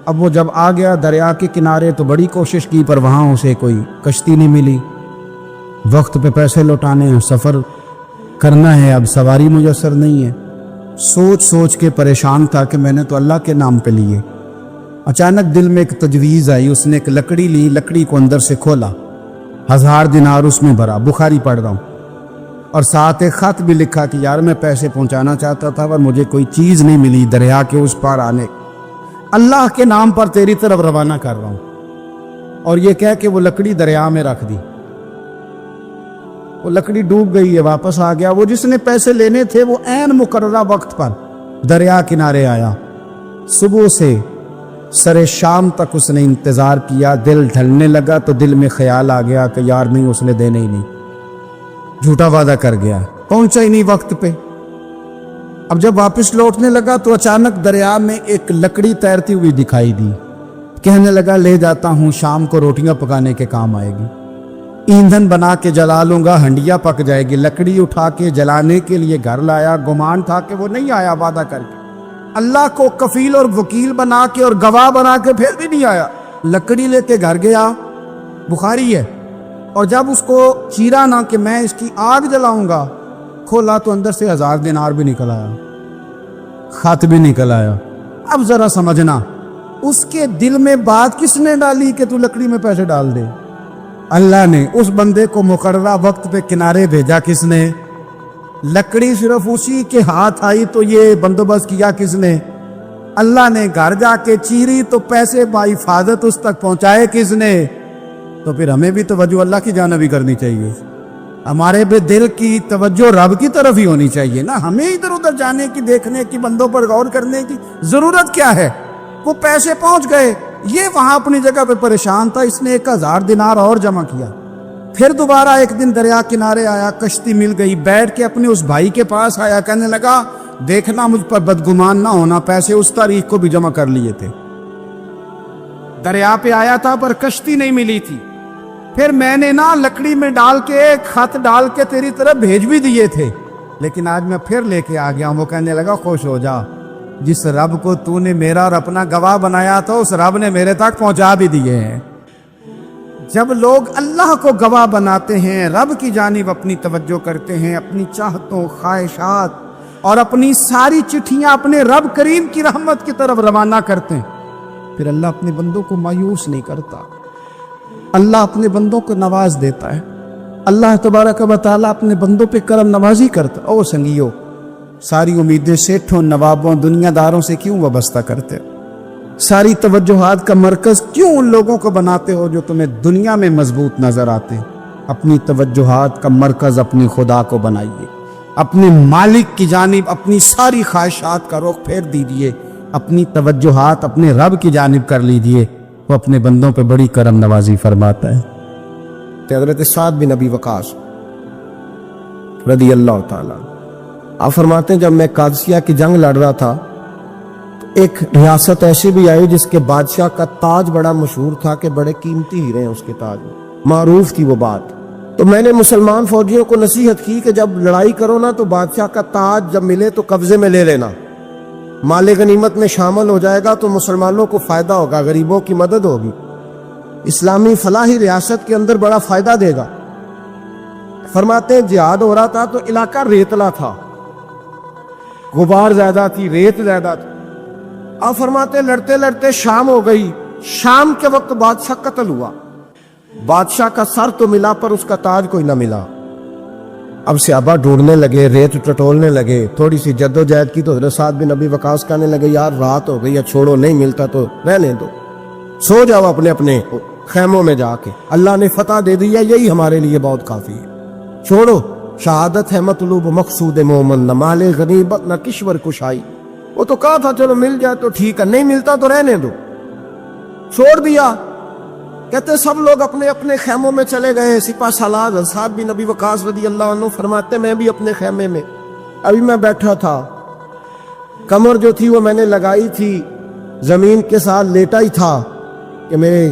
اب وہ جب آ گیا دریا کے کنارے تو بڑی کوشش کی، پر وہاں اسے کوئی کشتی نہیں ملی۔ وقت پہ پیسے لوٹانے ہیں، سفر کرنا ہے، اب سواری میسر نہیں ہے۔ سوچ سوچ کے پریشان تھا کہ میں نے تو اللہ کے نام پہ لیے۔ اچانک دل میں ایک تجویز آئی، اس نے ایک لکڑی لی، لکڑی کو اندر سے کھولا، 1000 دینار اس میں بھرا، بخاری پڑھ رہا ہوں، اور ساتھ ایک خط بھی لکھا کہ یار میں پیسے پہنچانا چاہتا تھا پر مجھے کوئی چیز نہیں ملی دریا کے اس پار آنے، اللہ کے نام پر تیری طرف روانہ کر رہا ہوں۔ اور یہ کہہ کہ وہ لکڑی دریا میں رکھ دی، وہ لکڑی ڈوب گئی ہے، واپس آ گیا۔ وہ جس نے پیسے لینے تھے وہ عین مقررہ وقت پر دریا کنارے آیا۔ صبح سے سرے شام تک اس نے انتظار کیا، دل ڈھلنے لگا تو دل میں خیال آ گیا کہ یار نہیں، اس نے دینے ہی نہیں، جھوٹا وعدہ کر گیا، پہنچا ہی نہیں وقت پہ۔ اب جب واپس لوٹنے لگا تو اچانک دریا میں ایک لکڑی تیرتی ہوئی دکھائی دی۔ کہنے لگا لے جاتا ہوں، شام کو روٹیاں پکانے کے کام آئے گی، ایندھن بنا کے جلا لوں گا، ہنڈیا پک جائے گی۔ لکڑی اٹھا کے جلانے کے لیے گھر لایا، گمان تھا کہ وہ نہیں آیا وعدہ کر کے، اللہ کو کفیل اور وکیل بنا کے اور گواہ بنا کے پھر بھی نہیں آیا۔ لکڑی لے کے گھر گیا، بخاری ہے، اور جب اس کو چیرا نہ کہ میں اس کی آگ جلاؤں گا، کھولا تو اندر سے 1000 دینار بھی نکل آیا، خط بھی نکل آیا۔ اب ذرا سمجھنا، اس کے دل میں بات کس نے ڈالی کہ تو لکڑی میں پیسے ڈال دے؟ اللہ نے۔ اس بندے کو مقررہ وقت پہ کنارے بھیجا کس نے؟ لکڑی صرف اسی کے ہاتھ آئی تو یہ بندوبست کیا کس نے؟ اللہ نے۔ گھر جا کے چیری تو پیسے بحفاظت اس تک پہنچائے کس نے؟ تو پھر ہمیں بھی توجہ اللہ کی جانب ہی کرنی چاہیے، ہمارے بھی دل کی توجہ رب کی طرف ہی ہونی چاہیے نا، ہمیں ادھر ادھر جانے کی، دیکھنے کی، بندوں پر غور کرنے کی ضرورت کیا ہے؟ وہ پیسے پہنچ گئے، یہ وہاں اپنی جگہ پہ پریشان تھا، اس نے 1000 دینار اور جمع کیا۔ پھر دوبارہ ایک دن دریا کنارے آیا، کشتی مل گئی، بیٹھ کے اپنے اس بھائی کے پاس آیا، کہنے لگا دیکھنا مجھ پر بدگمان نہ ہونا، پیسے اس تاریخ کو بھی جمع کر لیے تھے، دریا پہ آیا تھا پر کشتی نہیں ملی تھی، پھر میں نے نا لکڑی میں ڈال کے ایک خط ڈال کے تیری طرف بھیج بھی دیے تھے، لیکن آج میں پھر لے کے آ گیا ہوں۔ وہ کہنے لگا خوش ہو جا، جس رب کو تو نے میرا اور اپنا گواہ بنایا تھا اس رب نے میرے تک پہنچا بھی دیے ہیں۔ جب لوگ اللہ کو گواہ بناتے ہیں، رب کی جانب اپنی توجہ کرتے ہیں، اپنی چاہتوں، خواہشات اور اپنی ساری چٹھیاں اپنے رب کریم کی رحمت کی طرف روانہ کرتے ہیں، پھر اللہ اپنے بندوں کو مایوس نہیں کرتا، اللہ اپنے بندوں کو نواز دیتا ہے، اللہ تبارک و تعالیٰ اپنے بندوں پہ کرم نوازی کرتا ہے۔ او سنگیو، ساری امیدیں سیٹھوں، نوابوں، دنیا داروں سے کیوں وابستہ کرتے ہو؟ ساری توجہات کا مرکز کیوں ان لوگوں کو بناتے ہو جو تمہیں دنیا میں مضبوط نظر آتے؟ اپنی توجہات کا مرکز اپنی خدا کو بنائیے، اپنے مالک کی جانب اپنی ساری خواہشات کا رخ پھیر دیجیے، اپنی توجہات اپنے رب کی جانب کر لیجیے، وہ اپنے بندوں پہ بڑی کرم نوازی فرماتا ہے۔ حضرت سعد بن ابی وقاص رضی اللہ تعالیٰ آپ فرماتے ہیں جب میں قادسیہ کی جنگ لڑ رہا تھا تو ایک ریاست ایسی بھی آئی جس کے بادشاہ کا تاج بڑا مشہور تھا کہ بڑے قیمتی ہیرے ہیں اس کے تاج میں، معروف تھی وہ بات۔ تو میں نے مسلمان فوجیوں کو نصیحت کی کہ جب لڑائی کرو نا تو بادشاہ کا تاج جب ملے تو قبضے میں لے لینا، مال غنیمت میں شامل ہو جائے گا تو مسلمانوں کو فائدہ ہوگا، غریبوں کی مدد ہوگی، اسلامی فلاحی ریاست کے اندر بڑا فائدہ دے گا۔ فرماتے ہیں جہاد ہو رہا تھا تو علاقہ ریتلا تھا، غبار زیادہ تھی، ریت زیادہ تھی۔ آپ فرماتے ہیں لڑتے لڑتے شام ہو گئی، شام کے وقت بادشاہ قتل ہوا، بادشاہ کا سر تو ملا پر اس کا تاج کوئی نہ ملا۔ اب صحابہ ڈھونڈنے لگے، ریت ٹٹولنے لگے، تھوڑی سی جدوجہد کی تو حضرت سعد بن ابی وقاص کہنے لگے یار رات ہو گئی ہے، چھوڑو، نہیں ملتا تو رہنے دو، سو جاؤ اپنے اپنے خیموں میں جا کے، اللہ نے فتح دے دی ہے، یہی ہمارے لیے بہت کافی ہے، چھوڑو، شہادت ہے مطلوب مقصود مومن، نہ مال غنیمت نہ کشور کشائی۔ وہ تو کہا تھا چلو مل جائے تو ٹھیک ہے، نہیں ملتا تو رہنے دو، چھوڑ دیا۔ کہتے سب لوگ اپنے اپنے خیموں میں چلے گئے، سپہ سالار سعد بن ابی وقاص رضی اللہ عنہ فرماتے میں بھی اپنے خیمے میں ابھی میں بیٹھا تھا، کمر جو تھی وہ میں نے لگائی تھی، زمین کے ساتھ لیٹا ہی تھا کہ میرے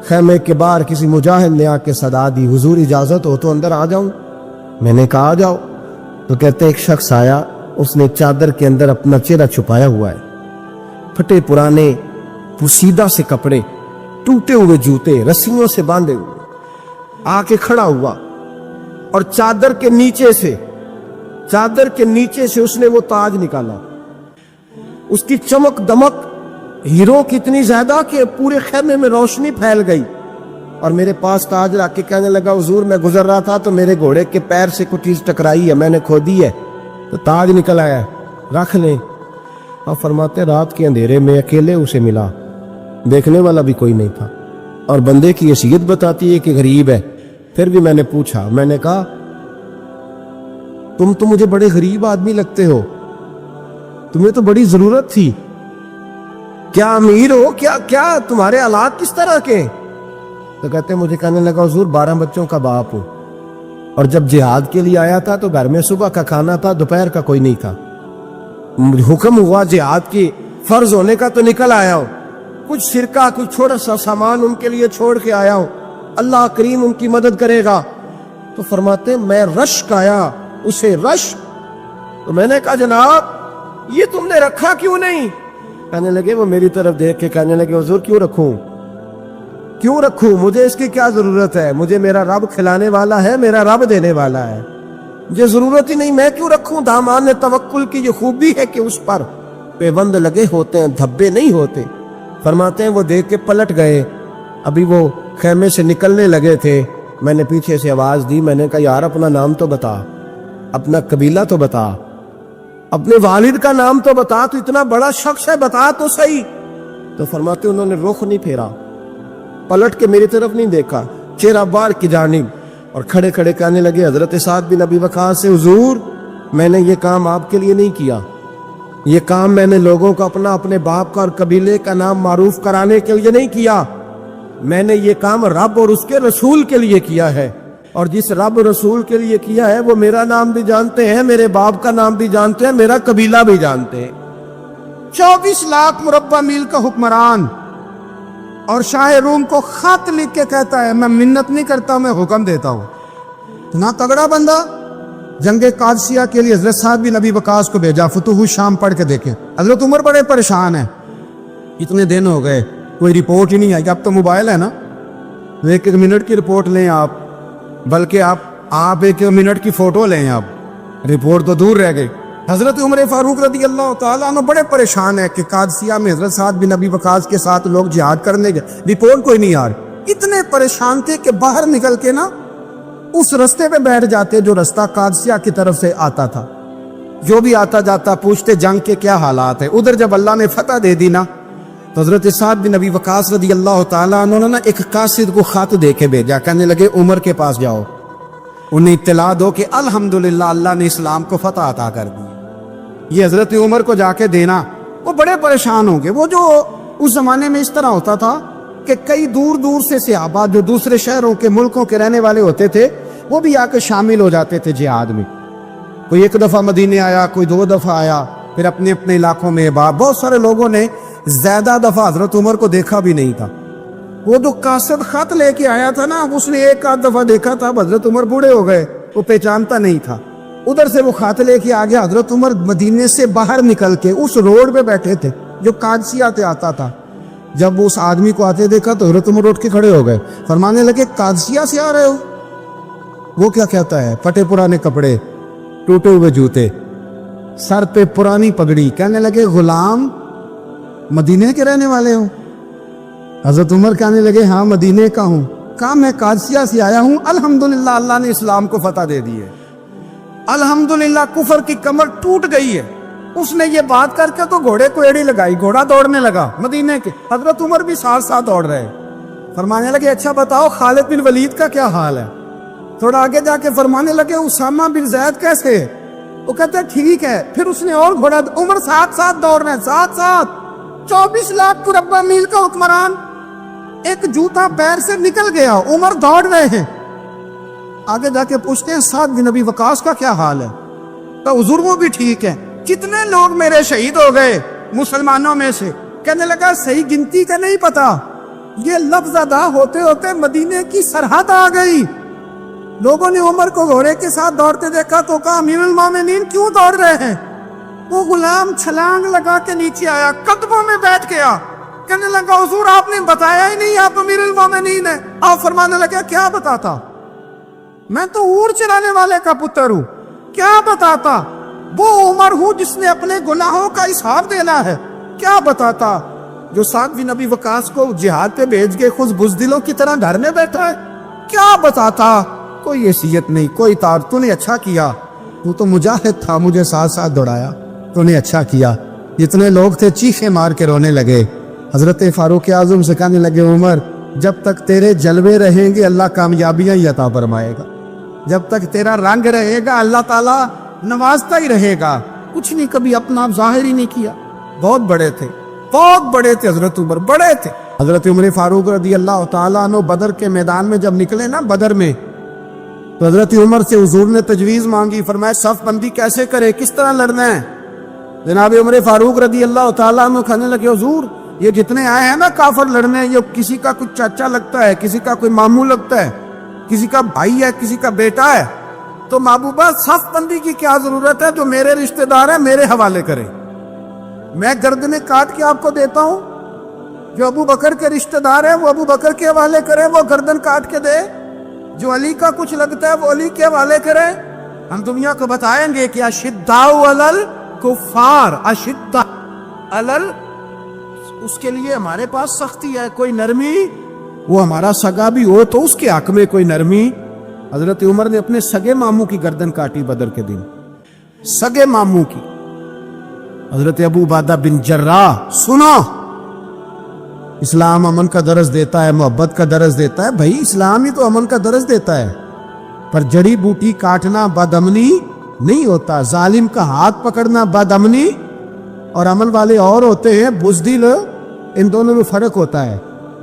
خیمے کے باہر کسی مجاہد نے آ کے صدا دی حضور اجازت ہو تو اندر آ جاؤں؟ میں نے کہا آ جاؤ۔ تو کہتے ایک شخص آیا، اس نے چادر کے اندر اپنا چہرہ چھپایا ہوا ہے، پھٹے پرانے پوسیدہ سے کپڑے، ٹوٹے ہوئے جوتے، رسیوں سے باندھے ہوئے، آ کے کھڑا ہوا اور چادر کے نیچے سے اس نے وہ تاج نکالا، اس کی چمک دمک ہیروں کی اتنی زیادہ کہ پورے خیمے میں روشنی پھیل گئی، اور میرے پاس تاج رکھ کے کہنے لگا حضور میں گزر رہا تھا تو میرے گھوڑے کے پیر سے کچھ چیز ٹکرائی ہے، میں نے کھودی ہے تو تاج نکل آیا ہے، رکھ لیں۔ آپ فرماتے رات کے اندھیرے میں اکیلے اسے ملا، دیکھنے والا بھی کوئی نہیں تھا، اور بندے کی حیثیت بتاتی ہے کہ غریب ہے۔ پھر بھی میں نے پوچھا، میں نے کہا تم تو مجھے بڑے غریب آدمی لگتے ہو، تمہیں تو بڑی ضرورت تھی، کیا امیر ہو؟ کیا تمہارے حالات کس طرح کے؟ تو کہتے مجھے کہنے لگا حضور 12 بچوں کا باپ ہوں، اور جب جہاد کے لیے آیا تھا تو گھر میں صبح کا کھانا تھا، دوپہر کا کوئی نہیں تھا، حکم ہوا جہاد کی فرض ہونے کا تو نکل آیا ہوں، کچھ سرکہ کچھ چھوٹا سا سامان ان کے لیے چھوڑ کے آیا ہوں، اللہ کریم ان کی مدد کرے گا۔ تو فرماتے میں رشک آیا، اسے رشک، تو میں نے کہا جناب یہ تم نے رکھا کیوں نہیں؟ کہنے لگے وہ میری طرف دیکھ کے کہنے لگے حضور کیوں رکھوں، مجھے اس کی کیا ضرورت ہے، مجھے میرا رب کھلانے والا ہے، میرا رب دینے والا ہے، مجھے ضرورت ہی نہیں، میں کیوں رکھوں؟ دامان توکل کی یہ خوبی ہے کہ اس پر پیبند لگے ہوتے ہیں، دھبے نہیں ہوتے۔ فرماتے ہیں وہ دیکھ کے پلٹ گئے، ابھی وہ خیمے سے نکلنے لگے تھے، میں نے پیچھے سے آواز دی، میں نے کہا یار اپنا نام تو بتا، اپنا قبیلہ تو بتا، اپنے والد کا نام تو بتا، تو اتنا بڑا شخص ہے بتا تو صحیح۔ تو فرماتے انہوں نے رخ نہیں پھیرا، پلٹ کے میری طرف نہیں دیکھا، چہرہ باہر کی جانب، اور کھڑے کھڑے کہنے لگے حضرت سعد بن ابی وقاص سے حضور میں نے یہ کام آپ کے لیے نہیں کیا، یہ کام میں نے لوگوں کو اپنے باپ کا اور قبیلے کا نام معروف کرانے کے لیے نہیں کیا، میں نے یہ کام رب اور اس کے رسول کے لیے کیا ہے، اور جس رب رسول کے لیے کیا ہے وہ میرا نام بھی جانتے ہیں، میرے باپ کا نام بھی جانتے ہیں، میرا قبیلہ بھی جانتے ہیں۔ 24 لاکھ مربع میل کا حکمران، اور شاہ روم کو خط لکھ کے کہتا ہے میں منت نہیں کرتا میں حکم دیتا ہوں. اتنا تگڑا بندہ. جنگ قادسیہ کے لیے حضرت سعد بن ابی وقاص کو بھیجا. فتوح شام پڑھ کے دیکھیں. حضرت عمر بڑے پریشان ہیں, اتنے دن ہو گئے کوئی رپورٹ ہی نہیں آئی. اب تو موبائل ہے نا, ایک ایک منٹ کی رپورٹ لیں آپ, بلکہ آپ ایک منٹ کی فوٹو لیں آپ, رپورٹ تو دور رہ گئی. حضرت عمر فاروق رضی اللہ تعالیٰ عنہ بڑے پریشان ہیں کہ قادسیہ میں حضرت سعد بن ابی وقاص کے ساتھ لوگ جہاد کرنے گئے, رپورٹ کوئی نہیں آ رہی. اتنے پریشان تھے کہ باہر نکل کے نا اس رستے پہ بیٹھ جاتے جو رستہ قادسیہ کی طرف سے آتا تھا. جو بھی آتا جاتا پوچھتے جنگ کے کیا حالات ہیں. ادھر جب اللہ نے فتح دے دی نا تو حضرت سعد بن ابی وقاص رضی اللہ تعالیٰ عنہ نے ایک قاصد کو خط دے کے بھیجا. کہنے لگے عمر کے پاس جاؤ, انہیں اطلاع دو کہ الحمدللہ اللہ نے اسلام کو فتح عطا کر دی. یہ حضرت عمر کو جا کے دینا. وہ بڑے پریشان ہوں گے. وہ جو اس زمانے میں اس طرح ہوتا تھا کہ کئی دور دور سے صحابہ جو دوسرے شہروں کے ملکوں کے رہنے والے ہوتے تھے وہ بھی آ کے شامل ہو جاتے تھے جہاد میں. کوئی ایک دفعہ مدینے آیا, کوئی 2 دفعہ آیا, پھر اپنے اپنے علاقوں میں. بہت سارے لوگوں نے زیادہ دفعہ حضرت عمر کو دیکھا بھی نہیں تھا. وہ جو قاصد خط لے کے آیا تھا نا اس نے 1 دفعہ دیکھا تھا. حضرت عمر بوڑھے ہو گئے, وہ پہچانتا نہیں تھا. ادھر سے وہ خط لے کے آ گیا. حضرت عمر مدینے سے باہر نکل کے اس روڈ پہ بیٹھے تھے جو قادسیہ سے آتا تھا. جب وہ اس آدمی کو آتے دیکھا تو حضرت عمر اٹھ کے کھڑے ہو گئے, فرمانے لگے قادسیہ سے آ رہے ہو؟ وہ کیا کہتا ہے؟ پھٹے پرانے کپڑے, ٹوٹے ہوئے جوتے, سر پہ پرانی پگڑی. کہنے لگے غلام مدینے کے رہنے والے ہو؟ حضرت عمر کہنے لگے ہاں مدینے کا ہوں. کہا میں قادسیہ سے آیا ہوں, الحمدللہ اللہ نے اسلام کو فتح دے دی ہے, الحمدللہ کفر کی کمر ٹوٹ گئی ہے. اس نے یہ بات کر کے تو گھوڑے کو ایڑی لگائی, گھوڑا دوڑنے لگا مدینے کے. حضرت عمر بھی ساتھ ساتھ دوڑ رہے. فرمانے لگے اچھا بتاؤ خالد بن ولید کا کیا حال ہے؟ تھوڑا آگے جا کے فرمانے لگے اسامہ بن زید کیسے ہے؟ وہ کہتے ہیں ٹھیک ہے. پھر اس نے اور گھوڑا. عمر ساتھ ساتھ دوڑ رہے ہیں, ساتھ ساتھ. 24 لاکھ مربع میل کا حکمران, ایک جوتا پیر سے نکل گیا, عمر دوڑ رہے ہیں. آگے جا کے پوچھتے ہیں سعد بن ابی وقاص کا کیا حال ہے؟ تو حضور وہ بھی ٹھیک ہے. کتنے لوگ میرے شہید ہو گئے مسلمانوں میں سے؟ کہنے لگا صحیح گنتی کا نہیں پتا. یہ لفظ ادا ہوتے ہوتے مدینے کی سرحد آ گئی. لوگوں نے عمر کو گھوڑے کے ساتھ دوڑتے دیکھا تو کہا امیر المومنین کیوں دوڑ رہے ہیں؟ وہ غلام چھلانگ لگا کے نیچے آیا, قدموں میں بیٹھ گیا. کہنے لگا حضور آپ نے بتایا ہی نہیں آپ امیر المومنین ہیں. آپ فرمانے لگے کیا بتاتا؟ میں تو اونٹ چرانے والے کا پتر ہوں, کیا بتاتا؟ وہ عمر ہوں جس نے اپنے گناہوں کا حساب دینا ہے, کیا بتاتا؟ جو سعد بن ابی وقاص کو جہاد پہ بھیج کے خود بزدلوں کی طرح گھر میں بیٹھا ہے, کیا بتاتا؟ کوئی حیثیت نہیں, کوئی تار. تو نے اچھا کیا, تو تو مجاہد تھا, مجھے ساتھ ساتھ دوڑایا, تو نے اچھا کیا. جتنے لوگ تھے چیخیں مار کے رونے لگے. حضرت فاروق اعظم سے کہنے لگے عمر جب تک تیرے جلوے رہیں گے اللہ کامیابیاں ہی عطا فرمائے گا, جب تک تیرا رنگ رہے گا اللہ تعالیٰ نوازتا ہی رہے گا. کچھ نہیں کبھی اپنا ظاہر ہی نہیں کیا. بہت بڑے تھے, بہت بڑے تھے حضرت عمر, بڑے تھے. حضرت عمر فاروق رضی اللہ تعالیٰ عنہ بدر کے میدان میں جب نکلے نا بدر میں, تو حضرت عمر سے حضور نے تجویز مانگی. فرمایا صف بندی کیسے کرے, کس طرح لڑنا ہے؟ جناب عمر فاروق رضی اللہ تعالیٰ عنہ کہنے لگے حضور یہ جتنے آئے ہیں نا کافر لڑنے, یہ کسی کا کچھ چاچا لگتا ہے, کسی کا کوئی ماموں لگتا ہے, کسی کا بھائی ہے, کسی کا بیٹا ہے. تو محبوبہ صف بندی کی کیا ضرورت ہے؟ جو میرے رشتہ دار ہیں میرے حوالے کرے, میں گردنیں کاٹ کے آپ کو دیتا ہوں. جو ابو بکر کے رشتہ دار ہیں وہ ابو بکر کے حوالے کرے, وہ گردن کاٹ کے دے. جو علی کا کچھ لگتا ہے وہ علی کے حوالے کرے. ہم دنیا کو بتائیں گے کہ اشداء علی الکفار, اشداء علی, اس کے لیے ہمارے پاس سختی ہے, کوئی نرمی. وہ ہمارا سگا بھی ہو تو اس کے حق میں کوئی نرمی. حضرت عمر نے اپنے سگے ماموں کی گردن کاٹی بدر کے دن, سگے ماموں کی. حضرت ابو عبیدہ بن جراح, سنو اسلام امن کا درس دیتا ہے, محبت کا درس دیتا ہے. بھائی اسلام ہی تو امن کا درس دیتا ہے, پر جڑی بوٹی کاٹنا بدامنی نہیں ہوتا. ظالم کا ہاتھ پکڑنا بدامنی, اور امن والے اور ہوتے ہیں بزدل. ان دونوں میں فرق ہوتا ہے.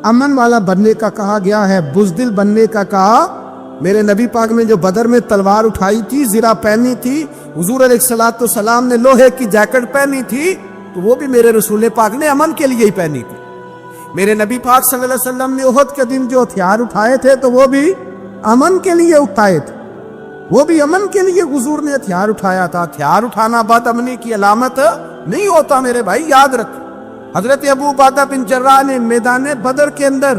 امن والا بننے کا کہا گیا ہے, بزدل بننے کا کہا. میرے نبی پاک نے جو بدر میں تلوار اٹھائی تھی, زرہ پہنی تھی, حضور علیہ الصلوۃ والسلام نے لوہے کی جیکٹ پہنی تھی, تو وہ بھی میرے رسول پاک نے امن کے لیے ہی پہنی تھی. میرے نبی پاک صلی اللہ علیہ وسلم نے احد کے دن جو ہتھیار اٹھائے تھے تو وہ بھی امن کے لیے اٹھائے تھے، وہ بھی امن کے لیے حضور نے ہتھیار اٹھایا تھا۔ ہتھیار اٹھانا بد امنی کی علامت نہیں ہوتا میرے بھائی، یاد رکھ۔ حضرت ابو عبیدہ بن جراح نے میدان بدر کے اندر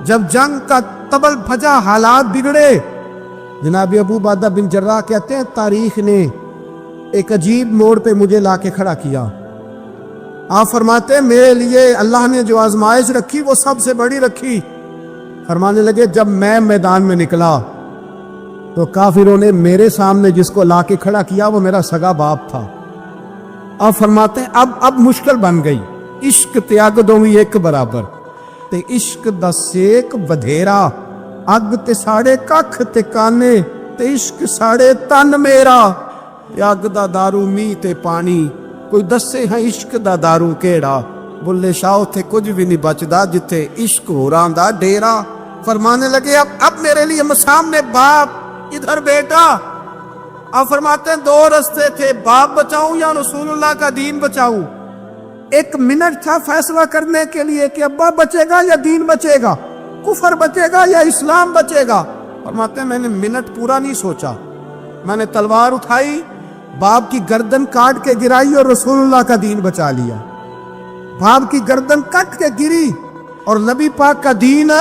جب جنگ کا تبل بھجا، حالات بگڑے، جناب ابو عبیدہ بن جراح کہتے ہیں تاریخ نے ایک عجیب موڑ پہ مجھے لا کے کھڑا کیا۔ آپ فرماتے ہیں میرے لیے اللہ نے جو آزمائش رکھی وہ سب سے بڑی رکھی۔ فرمانے لگے جب میں میدان میں نکلا تو کافروں نے میرے سامنے جس کو لا کے کھڑا کیا وہ میرا سگا باپ تھا۔ آپ فرماتے ہیں اب مشکل بن گئی، عشق تیاگ دوویں ایک برابر تے عشق دا سیک بدھیرا، اگ تے ساڑے ککھ تے کانے تے عشق ساڑے تن میرا، اگ دا دارو می تے پانی کوئی دسے ہیں عشق دا دارو کیڑا، بلے شاہ تے کچھ بھی نہیں بچدا جتھے عشق ہوراں دا ڈیرا۔ فرمانے لگے اب میرے لیے سامنے باپ، ادھر بیٹا۔ اب فرماتے ہیں دو رستے تھے، باپ بچاؤں یا رسول اللہ کا دین بچاؤں۔ ایک منٹ تھا فیصلہ کرنے کے لیے کہ ابا بچے گا یا دین بچے گا، کفر بچے گا یا اسلام بچے گا۔ فرماتے ہیں میں نے منٹ پورا نہیں سوچا، میں نے تلوار اٹھائی، باپ کی گردن کاٹ کے گرائی اور رسول اللہ کا دین بچا لیا۔ باپ کی گردن کٹ کے گری اور نبی پاک کا دین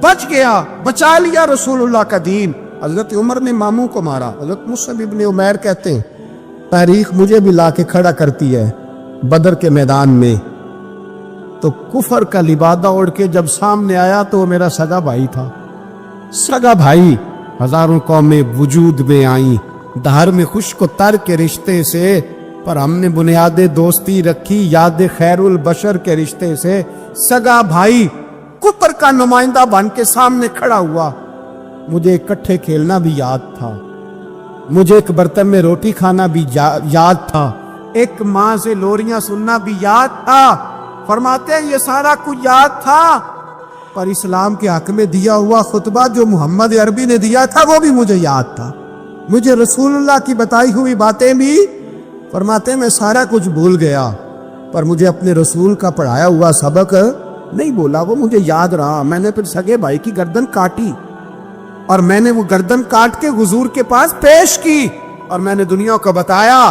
بچ گیا، بچا لیا رسول اللہ کا دین۔ حضرت عمر نے ماموں کو مارا۔ حضرت مصعب ابن عمیر کہتے ہیں تاریخ مجھے بھی لا کے کھڑا کرتی ہے بدر کے میدان میں، تو کفر کا لبادہ اوڑھ کے جب سامنے آیا تو وہ میرا سگا بھائی تھا۔ سگا بھائی، ہزاروں قومیں وجود میں آئیں دہر میں خشک و تر کے رشتے سے، پر ہم نے بنیاد دوستی رکھی یاد خیر البشر کے رشتے سے۔ سگا بھائی کفر کا نمائندہ بن کے سامنے کھڑا ہوا۔ مجھے اکٹھے کھیلنا بھی یاد تھا، مجھے ایک برتن میں روٹی کھانا بھی یاد تھا، ایک ماں سے لوریاں سننا بھی یاد تھا۔ فرماتے ہیں یہ سارا کچھ یاد تھا، پر اسلام کے حق میں دیا ہوا خطبہ جو محمد عربی نے دیا تھا وہ بھی مجھے یاد تھا، مجھے رسول اللہ کی بتائی ہوئی باتیں بھی۔ فرماتے ہیں میں سارا کچھ بھول گیا، پر مجھے اپنے رسول کا پڑھایا ہوا سبق نہیں بولا، وہ مجھے یاد رہا۔ میں نے پھر سگے بھائی کی گردن کاٹی اور میں نے وہ گردن کاٹ کے حضور کے پاس پیش کی، اور میں نے دنیا کو بتایا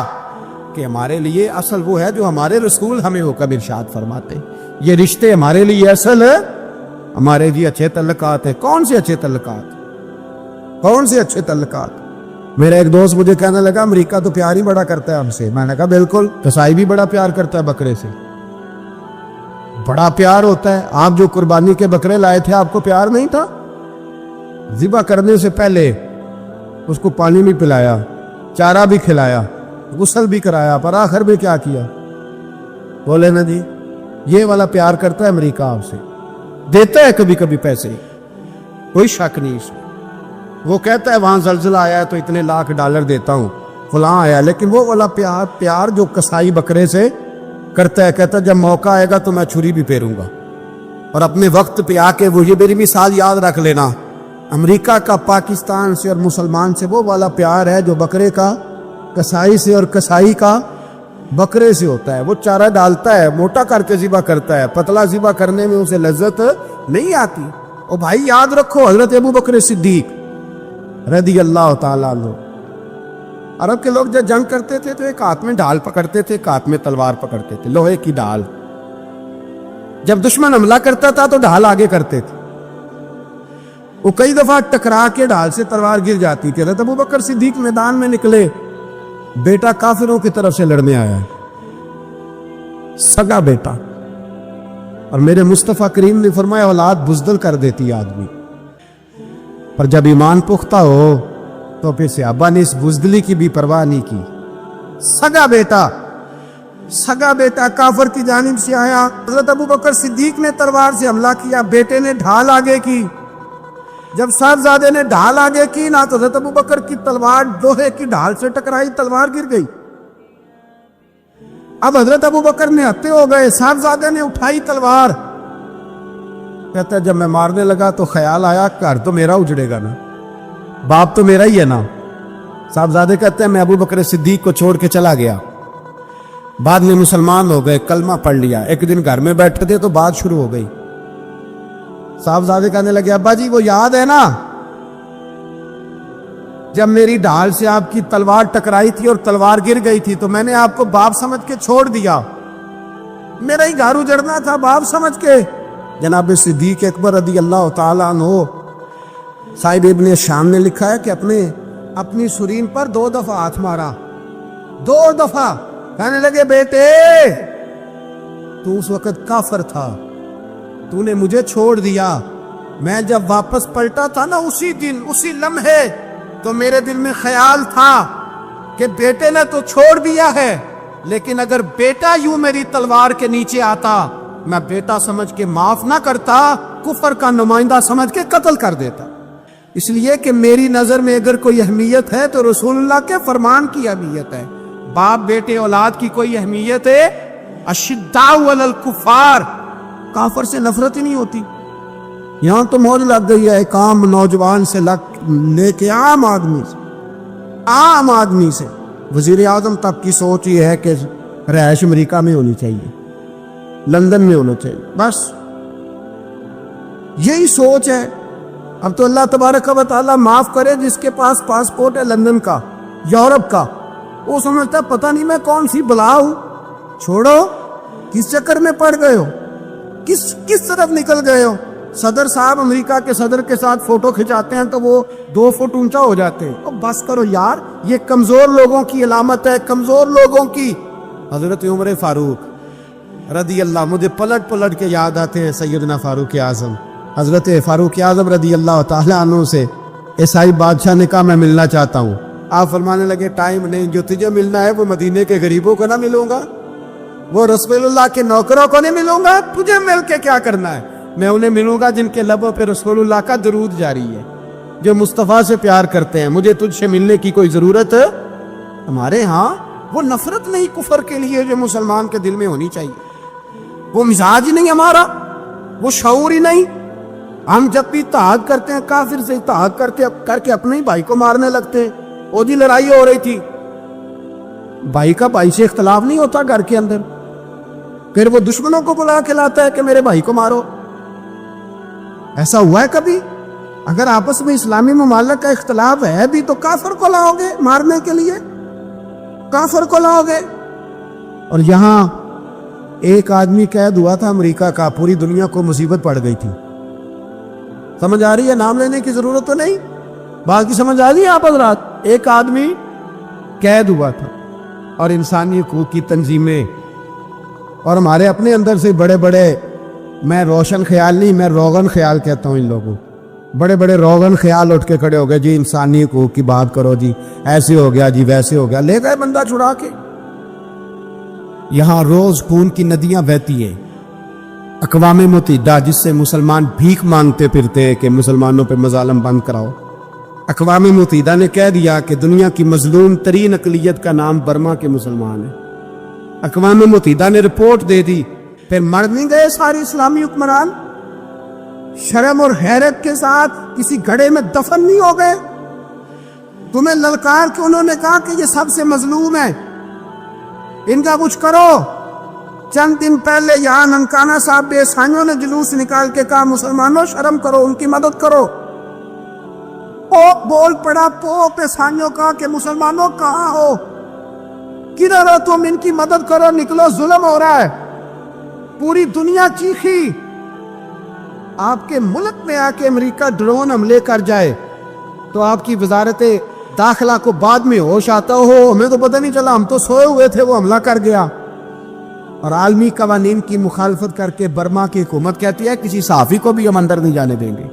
کہ ہمارے لیے اصل وہ ہے جو ہمارے رسول ہمیں حکم ارشاد فرماتے ہیں۔ یہ رشتے ہمارے لیے اصل ہے، ہمارے لیے اچھے تعلقات ہیں۔ کون سے اچھے تعلقات؟ کون سے اچھے تعلقات؟ میرا ایک دوست مجھے کہنے لگا امریکہ تو پیار ہی بڑا کرتا ہے ہم سے۔ میں نے کہا بالکل، قصائی بھی بڑا پیار کرتا ہے بکرے سے، بڑا پیار ہوتا ہے۔ آپ جو قربانی کے بکرے لائے تھے آپ کو پیار نہیں تھا؟ ذبح کرنے سے پہلے اس کو پانی بھی پلایا، چارہ بھی کھلایا، غسل بھی کرایا، پر آخر میں کیا کیا؟ بولے نا جی، یہ والا پیار کرتا ہے امریکہ آپ سے، دیتا ہے کبھی کبھی پیسے، کوئی شک نہیں اس میں۔ وہ کہتا ہے وہاں زلزلہ آیا ہے تو اتنے لاکھ ڈالر دیتا ہوں، فلاں آیا، لیکن وہ والا پیار جو قصائی بکرے سے کرتا ہے، کہتا ہے جب موقع آئے گا تو میں چھری بھی پھیروں گا، اور اپنے وقت پہ آ کے وہ یہ میری مثال یاد رکھ لینا، امریکہ کا پاکستان سے اور مسلمان سے وہ والا پیار ہے جو بکرے کا قصائی سے اور قصائی کا بکرے سے ہوتا ہے۔ وہ چارہ ڈالتا ہے، موٹا کر کے ذبح کرتا ہے، پتلا ذبح کرنے میں اسے لذت نہیں آتی۔ اور بھائی یاد رکھو حضرت ابو بکر صدیق رضی اللہ تعالیٰ عنہ، عرب کے لوگ جب جنگ کرتے تھے تو ایک ہاتھ میں ڈھال پکڑتے تھے، ایک ہاتھ میں تلوار پکڑتے تھے، لوہے کی ڈھال۔ جب دشمن حملہ کرتا تھا تو ڈھال آگے کرتے تھے، وہ کئی دفعہ ٹکرا کے ڈھال سے تلوار گر جاتی تھی۔ حضرت ابو بکر صدیق میدان میں نکلے، بیٹا کافروں کی طرف سے لڑنے آیا ہے، سگا بیٹا، اور میرے مصطفیٰ کریم نے فرمایا اولاد بزدل کر دیتی آدمی، پر جب ایمان پختہ ہو تو پھر صحابہ نے اس بزدلی کی بھی پرواہ نہیں کی۔ سگا بیٹا کافر کی جانب سے آیا، حضرت ابو بکر صدیق نے تلوار سے حملہ کیا، بیٹے نے ڈھال آگے کی۔ جب صاحبزادے نے ڈھال آگے کی نا تو حضرت ابو بکر کی تلوار لوہے کی ڈھال سے ٹکرائی، تلوار گر گئی۔ اب حضرت ابو بکر نے ہتے ہو گئے، صاحبزادے نے اٹھائی تلوار، کہتا ہے جب میں مارنے لگا تو خیال آیا گھر تو میرا اجڑے گا نا، باپ تو میرا ہی ہے نا۔ صاحبزادے کہتے ہیں میں ابو بکر صدیق کو چھوڑ کے چلا گیا، بعد میں مسلمان ہو گئے, کلمہ پڑھ لیا. ایک دن گھر میں بیٹھے تھے تو بات شروع ہو گئی. صاحبزادے کہنے لگے ابا جی وہ یاد ہے نا جب میری ڈھال سے آپ کی تلوار ٹکرائی تھی اور تلوار گر گئی تھی تو میں نے آپ کو باپ سمجھ کے چھوڑ دیا, میرا ہی گھر اجڑنا تھا باپ سمجھ کے. جناب صدیق اکبر رضی اللہ تعالیٰ عنہ صاحب ابن شام نے لکھا ہے کہ اپنی سرین پر 2 دفعہ ہاتھ مارا, 2 دفعہ. کہنے لگے بیٹے تو اس وقت کافر تھا, تو نے مجھے چھوڑ دیا. میں جب واپس پلٹا تھا نا اسی دن اسی لمحے تو میرے دل میں خیال تھا کہ بیٹے نے تو چھوڑ دیا ہے, لیکن اگر بیٹا یوں میری تلوار کے نیچے آتا میں بیٹا سمجھ کے معاف نہ کرتا, کفر کا نمائندہ سمجھ کے قتل کر دیتا. اس لیے کہ میری نظر میں اگر کوئی اہمیت ہے تو رسول اللہ کے فرمان کی اہمیت ہے. باپ بیٹے اولاد کی کوئی اہمیت ہے؟ اشداء علی الکفار, کافر سے نفرت ہی نہیں ہوتی. یہاں تو موج لگ گئی ہے ایک عام نوجوان سے لے کے عام آدمی سے. وزیر اعظم تک کی سوچ یہ ہے کہ رہائش امریکہ میں ہونی چاہیے, لندن میں ہونا چاہیے, بس یہی سوچ ہے. اب تو اللہ تبارک و تعالیٰ معاف کرے جس کے پاس پاسپورٹ ہے لندن کا, یورپ کا, وہ سمجھتا پتہ نہیں میں کون سی بلا ہوں. چھوڑو, کس چکر میں پڑ گئے ہو, کس طرف نکل گئے ہو. صدر صاحب امریکہ کے صدر کے ساتھ فوٹو کھنچاتے ہیں تو وہ 2 فٹ اونچا ہو جاتے ہیں. بس کرو یار, یہ کمزور لوگوں کی علامت ہے, کمزور لوگوں کی. حضرت عمر فاروق رضی اللہ, مجھے پلٹ کے یاد آتے ہیں سیدنا فاروق اعظم. حضرت فاروق اعظم رضی اللہ تعالیٰ عنہ سے عیسائی بادشاہ نے کہا میں ملنا چاہتا ہوں. آپ فرمانے لگے ٹائم نہیں, جو تجھے ملنا ہے وہ مدینے کے غریبوں کو نہ ملوں گا, وہ رسول اللہ کے نوکروں کو نہیں ملوں گا, تجھے مل کے کیا کرنا ہے. میں انہیں ملوں گا جن کے لبوں پہ رسول اللہ کا درود جاری ہے, جو مصطفیٰ سے پیار کرتے ہیں. مجھے تجھ سے ملنے کی کوئی ضرورت ہے. ہمارے ہاں وہ نفرت نہیں کفر کے لیے جو مسلمان کے دل میں ہونی چاہیے, وہ مزاج ہی نہیں ہمارا, وہ شعور ہی نہیں. ہم جب بھی اتحاد کرتے ہیں کافر سے اتحاد کر کے اپنے ہی بھائی کو مارنے لگتے ہیں. وہ جی لڑائی ہو رہی تھی, بھائی کا بھائی سے اختلاف نہیں ہوتا گھر کے اندر, پھر وہ دشمنوں کو بلا کے لاتا ہے کہ میرے بھائی کو مارو. ایسا ہوا ہے کبھی؟ اگر آپس میں اسلامی ممالک کا اختلاف ہے بھی تو کافر کو لاؤ گے مارنے کے لیے, کافر کو لاؤ گے. اور یہاں ایک آدمی قید ہوا تھا امریکہ کا, پوری دنیا کو مصیبت پڑ گئی تھی. سمجھ آ رہی ہے؟ نام لینے کی ضرورت تو نہیں, باقی سمجھ آ رہی ہے آپ حضرات. ایک آدمی قید ہوا تھا اور انسانی حقوق کی تنظیمیں اور ہمارے اپنے اندر سے بڑے بڑے, میں روشن خیال نہیں, میں روغن خیال کہتا ہوں ان لوگوں, بڑے بڑے روغن خیال اٹھ کے کھڑے ہو گئے, جی انسانی حقوق کی بات کرو, جی ایسے ہو گیا, جی ویسے ہو گیا. لے گئے بندہ چھڑا کے. یہاں روز خون کی ندیاں بہتی ہیں. اقوام متحدہ جس سے مسلمان بھیک مانگتے پھرتے کہ مسلمانوں پہ مظالم بند کراؤ, اقوام متحدہ نے کہہ دیا کہ دنیا کی مظلوم ترین اقلیت کا نام برما کے مسلمان ہے. اقوام متحدہ نے رپورٹ دے دی, پھر مر نہیں گئے سارے اسلامی حکمران شرم اور حیرت کے ساتھ کسی گڑھے میں دفن نہیں ہو گئے؟ تمہیں للکار کے انہوں نے کہا کہ یہ سب سے مظلوم ہے, ان کا کچھ کرو. چند دن پہلے یہاں ننکانہ صاحب بے عیسائیوں نے جلوس نکال کے کہا مسلمانوں شرم کرو, ان کی مدد کرو. پوپ بول پڑا, پوپ عیسائیوں کا کہ مسلمانوں کہاں ہو, کدھر ہو تم, ان کی مدد کرو, نکلو, ظلم ہو رہا ہے. پوری دنیا چیخی. آپ کے ملک میں آ کے امریکہ ڈرون حملے کر جائے تو آپ کی وزارت داخلہ کو بعد میں ہوش آتا ہو, ہمیں تو پتہ نہیں چلا, ہم تو سوئے ہوئے تھے, وہ حملہ کر گیا. اور عالمی قوانین کی مخالفت کر کے برما کی حکومت کہتی ہے کسی صحافی کو بھی ہم اندر نہیں جانے دیں گے,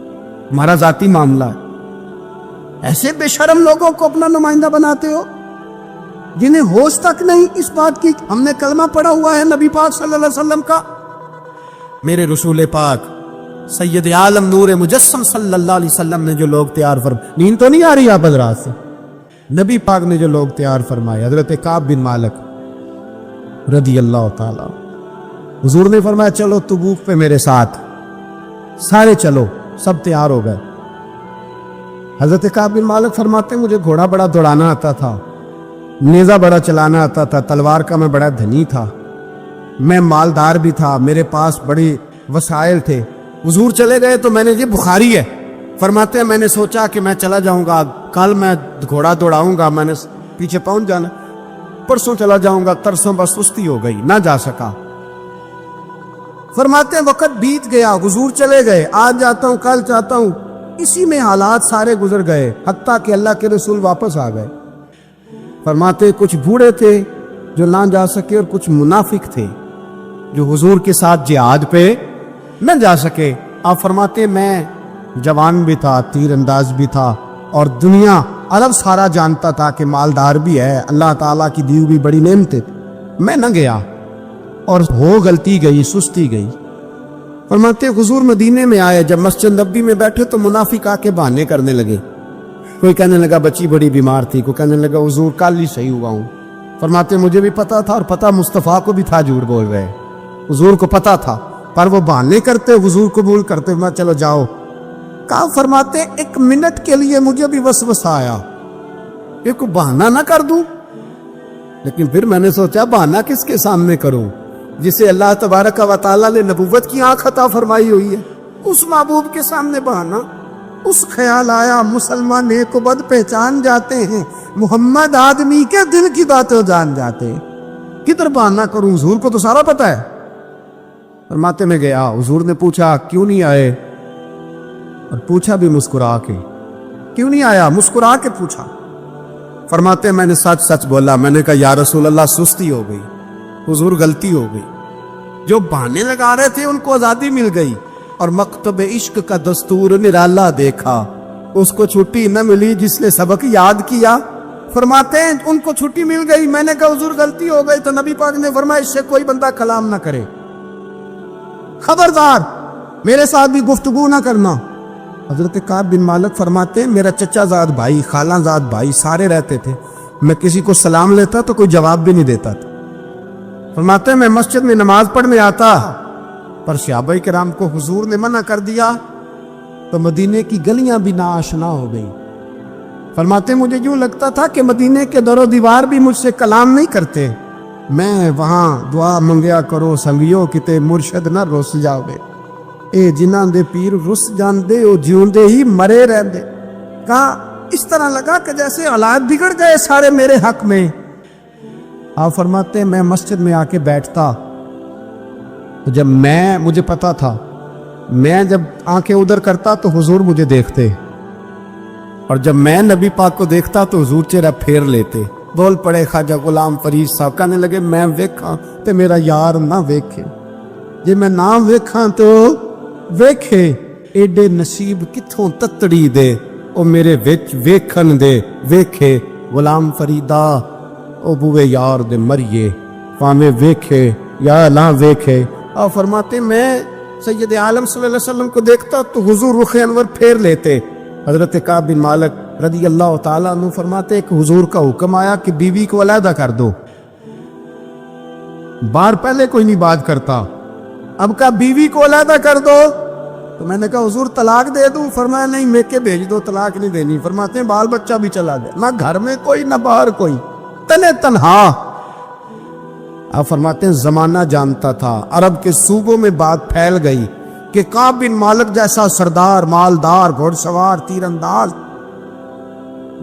ہمارا ذاتی معاملہ ہے. ایسے بے شرم لوگوں کو اپنا نمائندہ بناتے ہو جنہیں ہوش تک نہیں اس بات کی. ہم نے کلمہ پڑھا ہوا ہے نبی پاک صلی اللہ علیہ وسلم کا, میرے رسول پاک سید عالم نور مجسم صلی اللہ علیہ وسلم نے جو لوگ تیار نیند تو نہیں آ رہی آپ حضرات سے, نبی پاک نے جو لوگ تیار فرمائے, حضرت کعب بن مالک رضی اللہ تعالی, حضور نے فرمایا چلو تبوک پہ میرے ساتھ, سارے چلو, سب تیار ہو گئے. حضرت کعب بن مالک فرماتے مجھے گھوڑا بڑا دوڑانا آتا تھا, نیزہ بڑا چلانا آتا تھا, تلوار کا میں بڑا دھنی تھا, میں مالدار بھی تھا, میرے پاس بڑی وسائل تھے. حضور چلے گئے تو میں نے, یہ بخاری ہے, فرماتے ہیں میں نے سوچا کہ میں چلا جاؤں گا, کل میں گھوڑا دوڑاؤں گا, میں نے پیچھے پہنچ جانا, پرسوں چلا جاؤں گا, ترسوں بس سستی ہو گئی, نہ جا سکا. فرماتے ہیں وقت بیت گیا, حضور چلے گئے, آج جاتا ہوں کل چاہتا ہوں, اسی میں حالات سارے گزر گئے, حتیٰ کہ اللہ کے رسول واپس آ گئے. فرماتے کچھ بوڑھے تھے جو نہ جا سکے, اور کچھ منافق تھے جو حضور کے ساتھ جہاد پہ نہ جا سکے. آپ فرماتے میں جوان بھی تھا, تیر انداز بھی تھا, اور دنیا عرب سارا جانتا تھا کہ مالدار بھی ہے, اللہ تعالیٰ کی دی ہوئی بڑی نعمتیں. میں نہ گیا, اور ہو غلطی گئی, سستی گئی. فرماتے حضور مدینے میں آئے, جب مسجد نبی میں بیٹھے تو منافق آ کے بہانے کرنے لگے. کوئی کہنے لگا بچی بڑی بیمار تھی, کوئی کہنے لگا حضور کل ہی صحیح ہوا ہوں. فرماتے مجھے بھی پتا تھا, اور پتا مصطفیٰ کو بھی تھا جھوٹ بول رہے, حضور کو پتا تھا, پر وہ بہانے کرتے, حضور قبول کرتے, میں چلو جاؤ. کہا فرماتے ایک منٹ کے لیے مجھے بھی وسوسہ آیا کہ کوئی بہانہ نہ کر دوں, لیکن پھر میں نے سوچا بہانہ کس کے سامنے کروں جسے اللہ تبارک و تعالیٰ نے نبوت کی آنکھ عطا فرمائی ہوئی ہے, اس محبوب کے سامنے بہانہ. اس خیال آیا مسلمان نیک و بد پہچان جاتے ہیں, محمد آدمی کے دل کی باتیں جان جاتے ہیں, کدھر بہانہ کروں, حضور کو تو سارا پتا ہے. فرماتے میں گیا, حضور نے پوچھا کیوں نہیں آئے, اور پوچھا بھی مسکرا کے, کیوں نہیں آیا, مسکرا کے پوچھا. فرماتے میں نے سچ سچ بولا, میں نے کہا یا رسول اللہ سستی ہو گئی, حضور غلطی ہو گئی. جو بہانے لگا رہے تھے ان کو آزادی مل گئی, اور مکتب عشق کا دستور نرالا دیکھا, اس کو چھٹی نہ ملی جس نے سبق یاد کیا. فرماتے ہیں ان کو چھٹی مل گئی, میں نے کہا حضور غلطی ہو گئی, تو نبی پاک نے فرمایا اس سے کوئی بندہ کلام نہ کرے, خبردار میرے ساتھ بھی گفتگو نہ کرنا. حضرت کعب بن مالک فرماتے ہیں میرا چچا زاد بھائی, خالہ زاد بھائی سارے رہتے تھے, میں کسی کو سلام لیتا تو کوئی جواب بھی نہیں دیتا تھا. فرماتے ہیں میں مسجد میں نماز پڑھنے آتا, پر صحابہ کرام کو حضور نے منع کر دیا تو مدینے کی گلیاں بھی ناآشنا ہو گئی. فرماتے مجھے یوں لگتا تھا کہ مدینے کے در و دیوار بھی مجھ سے کلام نہیں کرتے, میں وہاں دعا منگیا کرو سنگیو کتے مرشد نہ رس جاوے, اے جنہاں دے پیر رس جاندے او جیوندے ہی مرے رہندے. کہا اس طرح لگا کہ جیسے حالات بگڑ گئے سارے میرے حق میں. آپ فرماتے ہیں میں مسجد میں آ کے بیٹھتا, تو جب مجھے پتا تھا, میں جب آنکھیں ادھر کرتا تو حضور مجھے دیکھتے, اور جب میں نبی پاک کو دیکھتا تو حضور چہرہ پھیر لیتے. بول پڑے خواجہ غلام فرید صاحب, کہنے لگے میں ویکھاں تے میرا یار نہ ویکھے, جے میں نہ ویکھاں تو ویکھے, ایڈے نصیب کتھوں تتڑی دے, او میرے وچ ویکھن دے ویکھے. غلام فریدا او بوے یار دے مریے, پاویں ویکھے یا نہ ویکھے. اور فرماتے میں سید عالم صلی اللہ علیہ وسلم کو دیکھتا تو حضور رخ انور پھیر لیتے. حضرت کعب بن مالک رضی اللہ تعالیٰ عنہ فرماتے کہ حضور کا حکم آیا کہ بیوی کو علیحدہ کر دو. بار پہلے کوئی نہیں بات کرتا, اب کہا بیوی کو علیحدہ کر دو, تو میں نے کہا حضور طلاق دے دوں. فرمایا نہیں میکے بھیج دو, طلاق نہیں دینی. فرماتے ہیں بال بچہ بھی چلا گیا, نہ گھر میں کوئی نہ باہر کوئی, تنے تنہا. آپ فرماتے ہیں زمانہ جانتا تھا, عرب کے صوبوں میں بات پھیل گئی کہ کعب بن مالک جیسا سردار, مالدار, گھوڑ سوار, تیر انداز,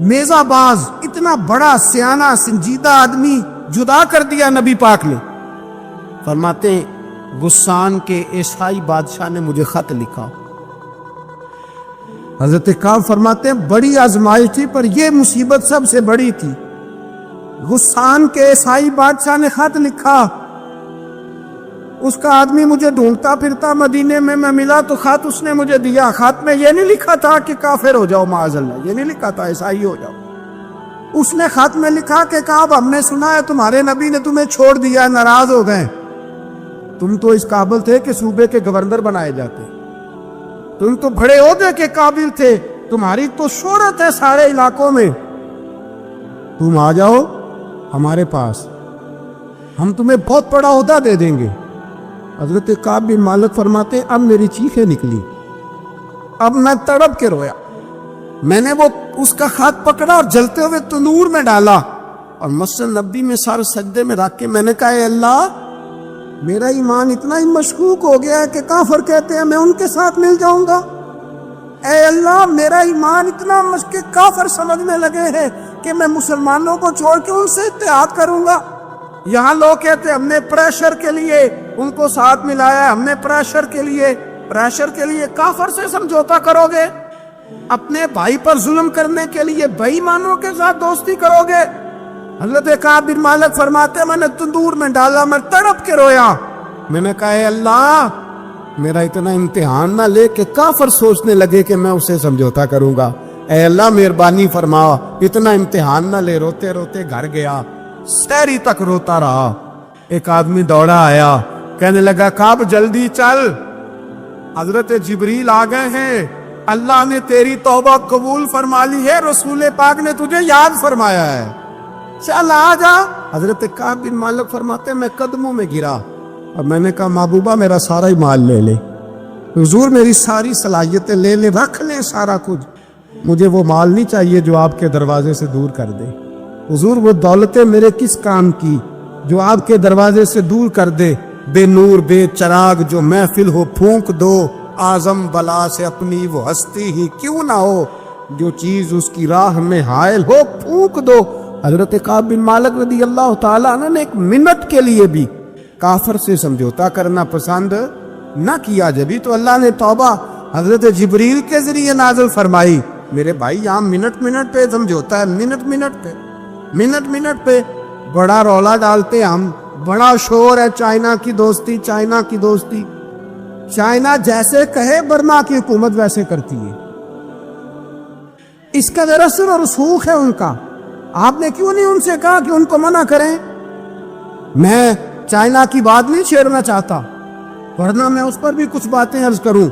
نیزہ باز, اتنا بڑا سیانہ سنجیدہ آدمی جدا کر دیا نبی پاک نے. فرماتے ہیں غسان کے عیسائی بادشاہ نے مجھے خط لکھا. حضرت کعب فرماتے ہیں بڑی آزمائش تھی, پر یہ مصیبت سب سے بڑی تھی. غسان کے عیسائی بادشاہ نے خط لکھا, اس کا آدمی مجھے ڈھونڈتا پھرتا مدینے میں, میں ملا تو خط اس نے مجھے دیا. خط میں یہ نہیں لکھا تھا کہ کافر ہو جاؤ معاذ اللہ, یہ نہیں لکھا تھا عیسائی ہو جاؤ. اس نے خط میں لکھا کہ کعب ہم نے سنا ہے تمہارے نبی نے تمہیں چھوڑ دیا, ناراض ہو گئے. تم تو اس قابل تھے کہ صوبے کے گورنر بنائے جاتے, تم تو بڑے عہدے کے قابل تھے, تمہاری تو شہرت ہے سارے علاقوں میں, تم آ جاؤ ہمارے پاس, ہم تمہیں بہت بڑا عہدہ دے دیں گے. حضرت کعب بن مالک فرماتے اب میری چیخیں نکلی, اب میں تڑپ کے رویا. میں نے وہ اس کا خط پکڑا اور جلتے ہوئے تنور میں ڈالا, اور مسجد نبی میں سر سجدے میں رکھ کے میں نے کہا اے اللہ میرا ایمان اتنا ہی مشکوک ہو گیا ہے کہ کافر کہتے ہیں میں ان کے ساتھ مل جاؤں گا. اے اللہ میرا ایمان اتنا مشکوک کافر سمجھنے لگے ہیں کہ میں مسلمانوں کو چھوڑ کے ان سے اتحاد کروں گا. یہاں لوگ کہتے ہیں ہم نے پریشر کے لیے ان کو ساتھ ملایا ہے, ہم نے پریشر کے لیے کافر سے سمجھوتا کرو گے, اپنے بھائی پر ظلم کرنے کے لیے بے ایمانوں کے ساتھ دوستی کرو گے. حضرت کعب بن مالک فرماتے میں نے تندور میں ڈالا, میں تڑپ کے رویا. میں نے کہا اے اللہ میرا اتنا امتحان نہ لے کہ کافر سوچنے لگے کہ میں اسے سمجھوتا کروں گا. اے اللہ مہربانی فرما, اتنا امتحان نہ لے. روتے روتے گھر گیا, سحری تک روتا رہا. ایک آدمی دوڑا آیا, کہنے لگا کعب جلدی چل, حضرت جبریل آ گئے ہیں, اللہ نے تیری توبہ قبول فرما لی ہے, رسول پاک نے تجھے یاد فرمایا ہے, چل آ جا. حضرت کعب بن مالک فرماتے میں قدموں میں گرا اور میں نے کہا محبوبہ میرا سارا ہی مال لے لے, حضور میری ساری صلاحیتیں لے لے, رکھ لے سارا کچھ, مجھے وہ مال نہیں چاہیے جو آپ کے دروازے سے دور کر دے. حضور وہ دولتیں میرے کس کام کی جو آپ کے دروازے سے دور کر دے. بے نور بے چراغ جو محفل ہو پھونک دو, اعظم بلا سے اپنی وہ ہستی ہی کیوں نہ ہو, جو چیز اس کی راہ میں حائل ہو پھونک دو. حضرت کعب بن مالک رضی اللہ تعالیٰ عنہ نے ایک منٹ کے لیے بھی کافر سے سمجھوتا کرنا پسند نہ کیا. جبھی تو اللہ نے توبہ حضرت جبریل کے ذریعے نازل فرمائی. میرے بھائی یہاں منٹ پہ سمجھوتا ہے, منٹ پہ بڑا رولا ڈالتے ہم, بڑا شور ہے چائنا کی دوستی. چائنا جیسے کہے برما کی حکومت ویسے کرتی ہے, اس کا اثر اور رسوخ ہے ان کا. آپ نے کیوں نہیں ان سے کہا کہ ان کو منع کریں؟ میں چائنا کی بات نہیں چھیڑنا چاہتا, ورنہ میں اس پر بھی کچھ باتیں عرض کروں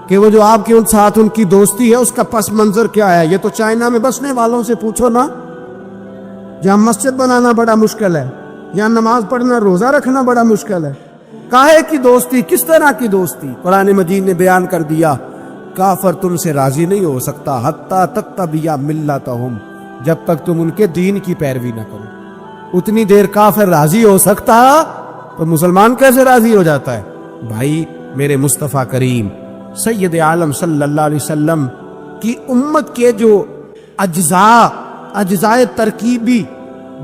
کہ وہ جو آپ کے ساتھ ان کی دوستی ہے اس کا پس منظر کیا ہے. یہ تو چائنا میں بسنے والوں سے پوچھو نا, جہاں مسجد بنانا بڑا مشکل ہے, یہاں نماز پڑھنا روزہ رکھنا بڑا مشکل ہے. کاہے کی دوستی, کس طرح کی دوستی؟ قرآن مجید نے بیان کر دیا کافر تم سے راضی نہیں ہو سکتا حتی تتبع ملتہم, جب تک تم ان کے دین کی پیروی نہ کرو. اتنی دیر کافر راضی ہو سکتا تو مسلمان کیسے راضی ہو جاتا ہے؟ بھائی میرے مصطفیٰ کریم سید عالم صلی اللہ علیہ وسلم کی امت کے جو اجزاء ترکیبی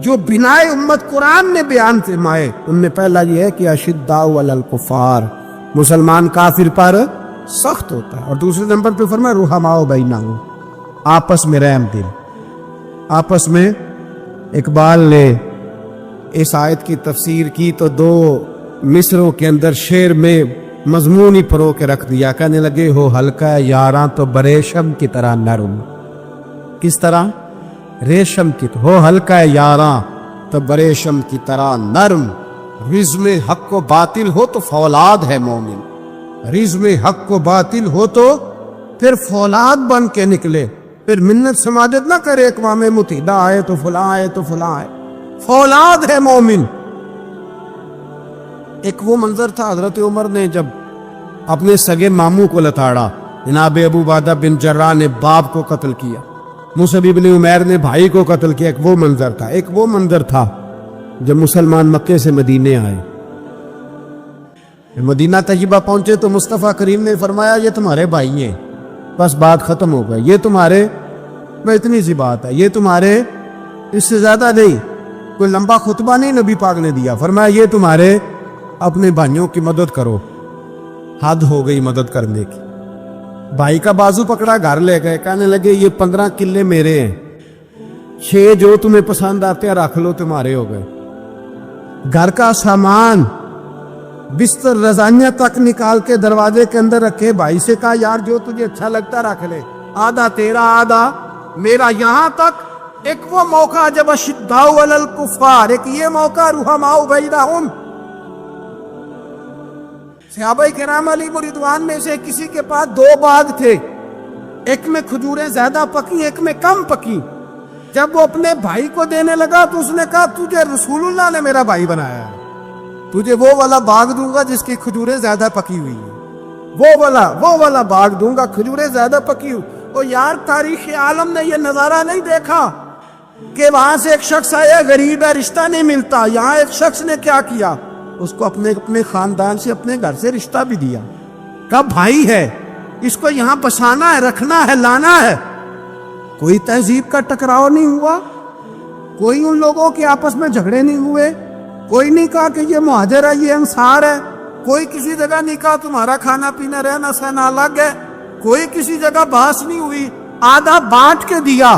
جو بنائے امت قرآن نے بیان فرمائے, ان میں پہلا یہ ہے کہ اشداء علی الکفار, مسلمان کافر پر سخت ہوتا ہے, اور دوسرے نمبر پہ فرمایا رحماء بینہم, آپس میں رحم دل. آپس میں اقبال نے اس آیت کی تفسیر کی تو 2 مصروں کے اندر شعر میں مضمون ہی پرو کے رکھ دیا. کہنے لگے ہو ہلکا یاراں تو بریشم کی طرح نرم. کس طرح؟ ریشم کی ہو ہلکا یاراں تو بریشم کی طرح نرم. رزم حق و باطل ہو تو فولاد ہے مومن, رزم حق و باطل ہو تو پھر فولاد بن کے نکلے. پھر منت سماجت نہ کرے اقوام متحدہ آئے تو فلاں آئے تو فلاں آئے, فولاد ہے مومن. ایک وہ منظر تھا حضرت عمر نے جب اپنے سگے ماموں کو لتاڑا, جناب ابو عبیدہ بن جراح نے باپ کو قتل کیا, مصعب بن عمیر نے بھائی کو قتل کیا. ایک وہ منظر تھا. ایک وہ منظر تھا جب مسلمان مکے سے مدینے آئے, مدینہ طیبہ پہنچے تو مصطفیٰ کریم نے فرمایا یہ تمہارے بھائی ہیں, بس بات ختم ہو گئی. یہ تمہارے, میں اتنی سی بات ہے, یہ تمہارے, اس سے زیادہ نہیں. کوئی لمبا خطبہ نہیں نبی پاک نے دیا. فرمایا یہ تمہارے, اپنے بھائیوں کی مدد کرو. حد ہو گئی مدد کرنے کی. بھائی کا بازو پکڑا, گھر لے گئے, کہنے لگے یہ 15 کلے میرے ہیں, 6 جو تمہیں پسند آتے ہیں رکھ لو, تمہارے ہو گئے. گھر کا سامان بستر رضائیاں تک نکال کے دروازے کے اندر رکھے. بھائی سے کہا یار جو تجھے اچھا لگتا رکھ لے, آدھا تیرا آدھا میرا. یہاں تک ایک وہ موقع جب اشداء علی الکفار, ایک یہ موقع رحماء بینہم. صحابہ کرام علیہم رضوان میں سے کسی کے پاس 2 باغ تھے, ایک میں کھجوریں زیادہ پکی, ایک میں کم پکی. جب وہ اپنے بھائی کو دینے لگا تو اس نے کہا تجھے رسول اللہ نے میرا بھائی بنایا ہے, تجھے وہ والا باغ دوں گا جس کی کھجوریں زیادہ پکی ہوئی ہیں, وہ والا باغ دوں گا کھجوریں زیادہ پکی ہوئی. اور یار تاریخ عالم نے یہ نظارہ نہیں دیکھا کہ وہاں سے ایک شخص آیا غریب ہے رشتہ نہیں ملتا، یہاں ایک شخص نے کیا کیا، اس کو اپنے خاندان سے اپنے گھر سے رشتہ بھی دیا، کہا بھائی ہے، اس کو یہاں بسانا ہے، رکھنا ہے، لانا ہے۔ کوئی تہذیب کا ٹکراؤ نہیں ہوا، کوئی ان لوگوں کے آپس میں جھگڑے نہیں ہوئے، کوئی نہیں کہا کہ یہ مہاجر ہے یہ انصار ہے، کوئی کسی جگہ نہیں کہا تمہارا کھانا پینا رہنا سہنا الگ ہے، کوئی کسی جگہ بحث نہیں ہوئی، آدھا بانٹ کے دیا۔